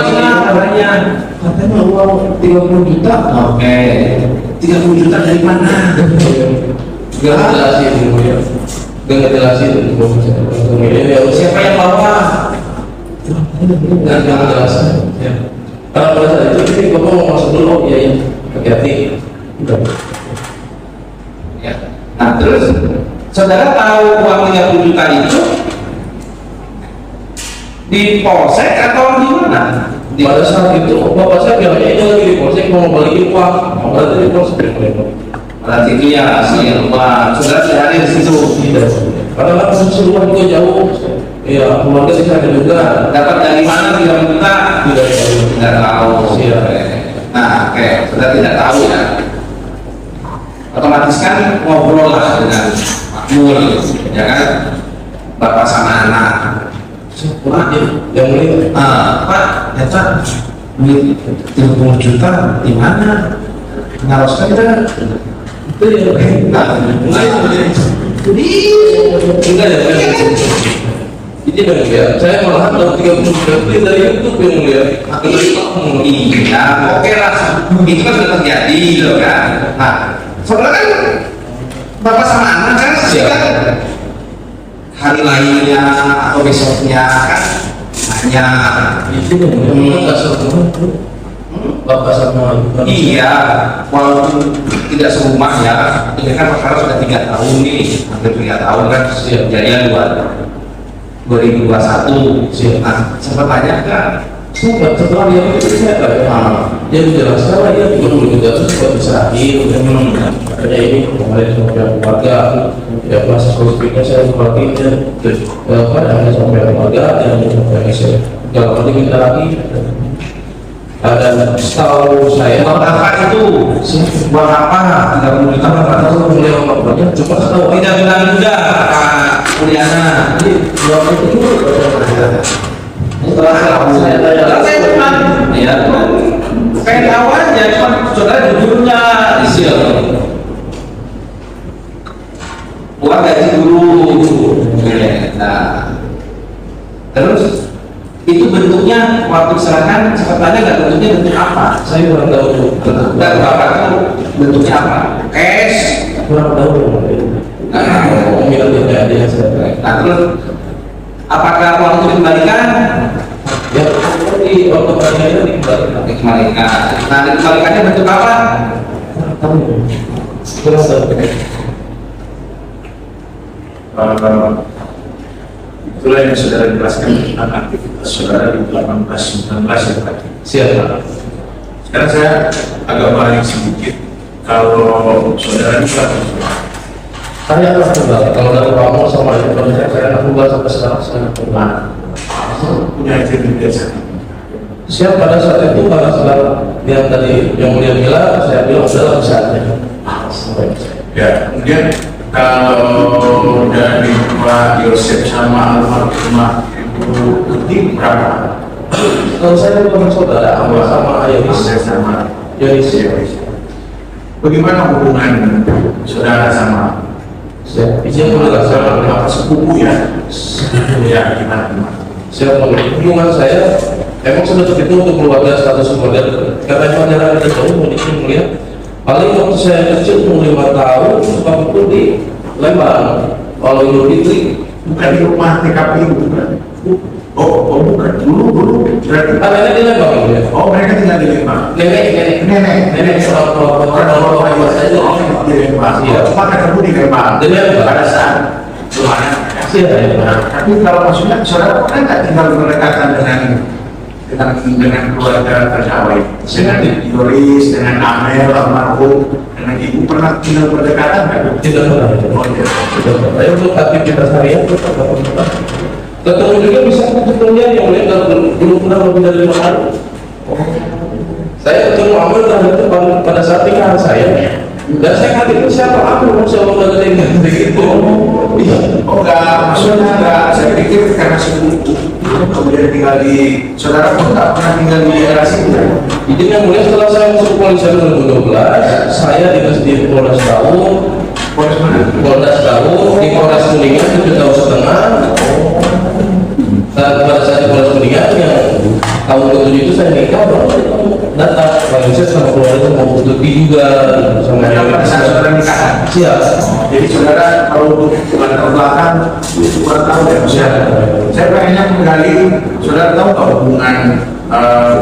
katanya uang 30 juta. Oke, 30 juta dari mana? Gak jelasin ya. Gak jelasin Siapa yang bawa? Dan gak jelasin ya. Karena pada saat itu bapak mau masuk dulu ya hati-hati udah. Ya. Nah terus saudara tahu uang 30 juta itu di polsek atau di mana? Pada saat itu bapak saya bilangnya ini lagi di polsek mau balikin uang, berarti di polsek Berarti itu ya asli rumah saudara tidak ada di situ. tidak. Karena kan seluruh itu jauh, ya keluarga di sana juga. Dapat dari mana 30 juta? Tidak tahu. Iya. Nah, oke, saudara tidak tahu ya. Otomatis kan ngobrol lah dengan Pak Mul, ya kan? Bapak sama anak. Pak, yang ini Pak, ya Pak, duit 30 juta di mana? Ngaroskan kita itu ya. Enggak ya, ini memang ya. Saya malah dapat 30 juta dari YouTube yang mulia. Iya, oke lah. Itu kan sudah terjadi, loh kan? Nah, saudara kan bapak sama anak kan pasti kan hari lainnya atau besoknya kan hanya Itu enggak semua. Bapak sama ibu. iya, walaupun tidak serumah ya, ini kan perkara sudah 3 tahun nih, hampir 3 tahun kan kejadian 2021. Nah, sempat tanya kan? Sempat setelah dia itu saya dia menjelaskan lah dia 30 juta itu sempat diserahin ada ini kemarin sama pihak keluarga ya proses politiknya saya seperti ada sama pihak keluarga dan sampai saya dalam arti minta lagi dan setahu saya Uang apa itu? Uang apa? 30 juta berapa? tahu mulai ngomongnya cuma setahu Tidak bilang juga Pak Mulyana. jadi uang itu setelah saya tanya Saya cuma ya pengen tahu aja, cuma saudara jujurnya isil. Uang gaji guru. Nah, terus itu bentuknya waktu diserahkan cepatannya nggak bentuknya bentuk apa? saya kurang tahu Dan bapak itu bentuknya apa? Cash kurang tahu minatnya ada yang saya. Nah terus apakah uang itu dikembalikan? Ya, di waktu pertanyaan itu dikembalikan. Dikembalikan. Nah dikembalikannya bentuk apa? Kurang tahu. Itulah yang saudara jelaskan tentang aktivitas saudara di 18-19 ya Pak. Siap. Sekarang saya agak balik sedikit. Kalau saudara bisa, Saya anak tunggal. Kalau dari Pamor sama itu saya anak tunggal sampai sekarang saya anak tunggal. punya izin biasa. Siap pada saat itu pada saat yang tadi yang mulia bilang, saya bilang sudah bisa aja. Ya, kemudian kalau dari Pak Yosef sama almarhumah Ibu Tuti berapa? Kalau saya bukan saudara, sama ayah Saya sama Yoris. Bagaimana hubungan saudara sama Saya izin menjelaskan apa sepupu ya? Ya, gimana? Siap, hubungan saya emang sudah itu untuk keluarga status keluarga karena memang jalan kita jauh melihat paling waktu saya kecil umur 5 tahun sebab itu di Lembang kalau Idul Fitri Bukan di rumah TKP bukan? Oh bukan. Dulu berarti. karena di Lembang ya. Oh mereka tinggal di Lembang. Nenek Orang tua saya di Lembang. Iya. Cuma ketemu di Lembang. Di Lembang. Pada saat belum ada. Siap ya. Tapi kalau maksudnya saudara pernah nggak tinggal berdekatan dengan keluarga terdakwa, dengan Yoris, dengan Amel, almarhum, dengan ibu pernah tinggal berdekatan nggak? Tidak pernah. Oh iya. Tidak pernah. Saya untuk aktivitas harian tetap pernah. Ketemu juga bisa ketemu yang lain belum pernah lebih dari 5 hari. Saya ketemu Amel itu pada saat nikahan saya. Dan saya kaget itu siapa aku siapa udah gede gitu. Oh enggak, maksudnya enggak. Saya pikir karena sepupu kemudian tinggal di saudara pun enggak pernah tinggal di daerah situ. Jadi yang mulia setelah saya masuk kepolisian 2012, saya dinas di Polres Tahu, Polres mana? Polres Tahu di Polres Kuningan 7 tahun setengah. Dan pada saat di Polres Kuningan yang tahun ke-7 itu saya nikah, baru datang Pak sama keluarga mau Tuti juga sama Karena pada saat saudara nikahan. siap. Jadi saudara kalau untuk latar belakang kurang tahu ya maksudnya. Saya pengennya menggali, saudara tahu nggak hubungan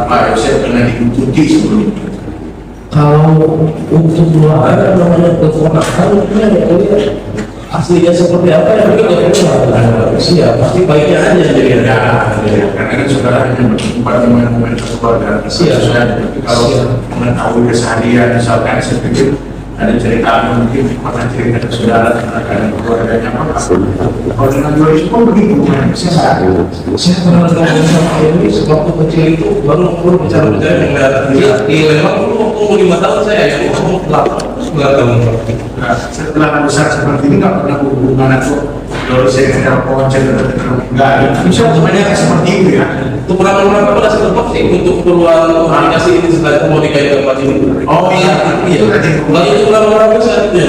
Pak Yosef dengan Ibu Tuti sebelumnya? Kalau untuk keluarga namanya keponakan aslinya seperti apa ya mungkin nggak pernah siap pasti baiknya aja jadi Karena kan saudara hanya berjumpa di momen-momen keluarga. Siap. Tapi kalau mengetahui keseharian, misalkan saya pikir ada cerita apa mungkin pernah cerita ke saudara tentang keadaan keluarganya apa? Kalau dengan Yoris pun begitu, saya pernah ngomong sama ini waktu kecil itu baru bicara-bicara yang di Lembang dulu waktu 5 tahun saya ya ngomong 8 tahun. Nah, setelah besar seperti ini nggak pernah hubungan atau Yoris yang telepon cerita nggak ada. Bisa sebenarnya seperti itu ya. Untuk pernah pada sebetulnya sih untuk keperluan komunikasi ini setelah mau dikaitkan tempat ini. Oh iya, itu tadi. Lalu itu pernah saya ya.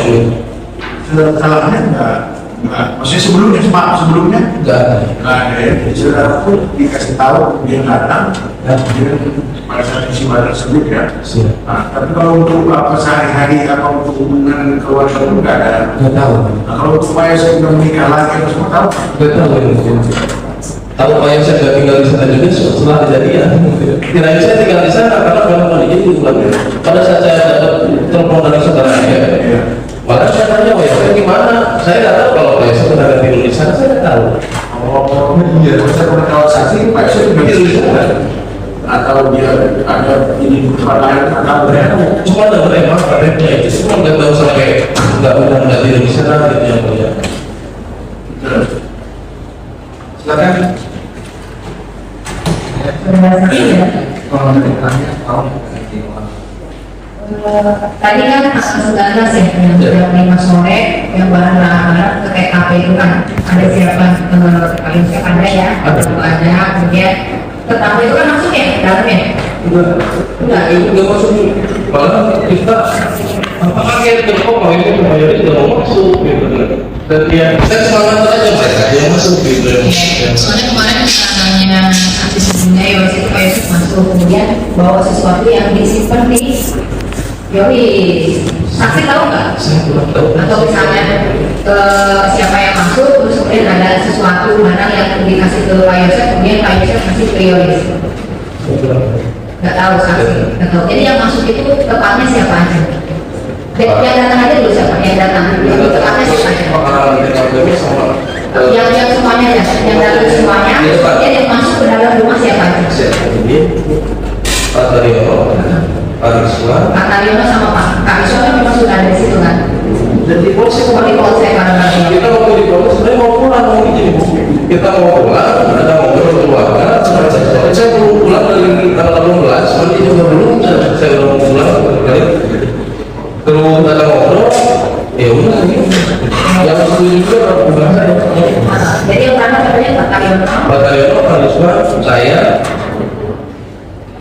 Salahnya enggak, maksudnya sebelumnya Enggak. nggak ada ya. Jadi saudara pun dikasih tahu dia datang, dia pada saat musibah tersebut ya. Siap. Nah, tapi kalau untuk apa sehari-hari atau untuk hubungan keluarga itu nggak ada. Enggak tahu. Nah, kalau supaya saya sudah menikah lagi harus mau tahu. Enggak tahu ya. Tahu Pak yang saya nggak tinggal di sana juga setelah kejadian. Kirain saya tinggal di sana karena memang itu bukan. Pada saat saya dapat telepon dari saudara saya, malah saya tanya Pak Yosef gimana? Saya nggak tahu kalau Pak Yosef sudah tidur di sana, saya nggak tahu. Oh iya, saya pernah tahu saksi Pak Yosef juga Tidur di sana. atau dia ada ini di tempat lain atau berapa? Cuma ada emang katanya itu cuma nggak tahu sampai nggak tidur di sana gitu yang mulia. Silakan. Tadi kan tanggal 19 ya, jam 5 sore yang barang-barang ke TKP itu kan ada siapa paling siap ada ya, ada kemudian tetangga itu kan masuk ya dalam ya? Enggak, itu nggak masuk. Malah kita apakah kayak terkop Pak Yosef Pak Yosef tidak mau masuk gitu. Dan ya saya semangat aja mereka yang masuk gitu. Soalnya kemarin keterangannya artis sebelumnya Yoris itu Pak Yosef masuk kemudian bawa sesuatu yang disimpan di Yoris. Saksi tahu nggak? Saya kurang tahu. Atau misalnya siapa yang masuk, terus kemudian ada sesuatu barang yang dikasih ke Pak Yosef, kemudian Pak Yosef kasih ke Yoris. Saya kurang tahu. Nggak tahu saksi. Nggak tahu. Jadi yang masuk itu tepatnya siapa aja? Yang datang aja dulu siapa? Yang datang. Yang tepatnya siapa aja? Pengalaman TKP sama Yang semuanya ya, yang datang semuanya. Kemudian yang masuk ke dalam rumah siapa aja? ini Pak Taryono, Pak Rizwan. Pak Taryono sama Pak Iswa kan memang sudah ada di situ kan? Dan di polsek Semua di polsek karena kita mau di polsek sebenarnya mau pulang mau izin kita mau pulang ada ngobrol keluarga saya belum pulang dari tanggal 18 nanti juga belum saya belum pulang kali terus ada ngobrol ya udah yang setuju juga bukan saya. Jadi yang mana katanya Pak Taryono? Pak Taryono, Pak Rizwan, saya,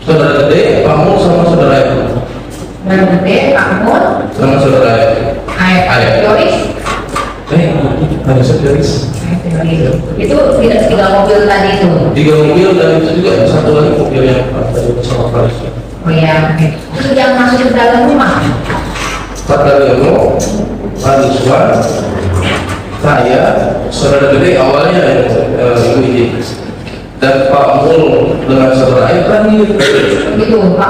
saudara gede, Pak Mul sama saudara Ibu. Baru gede, Pak Mul, Sama saudara Ibu. Ayat Yoris. Ada sekretaris. Itu tidak 3 mobil tadi itu. 3 mobil dan itu juga satu lagi mobil yang Pak Taryono sama Pak Rizwan. Oh iya, oke. Terus yang masuk ke dalam rumah? Pak Taryono, Pak Rizwan, saya, saudara gede awalnya Ibu ini dan Pak Mul dengan saudara Ibu kan Begitu, Pak.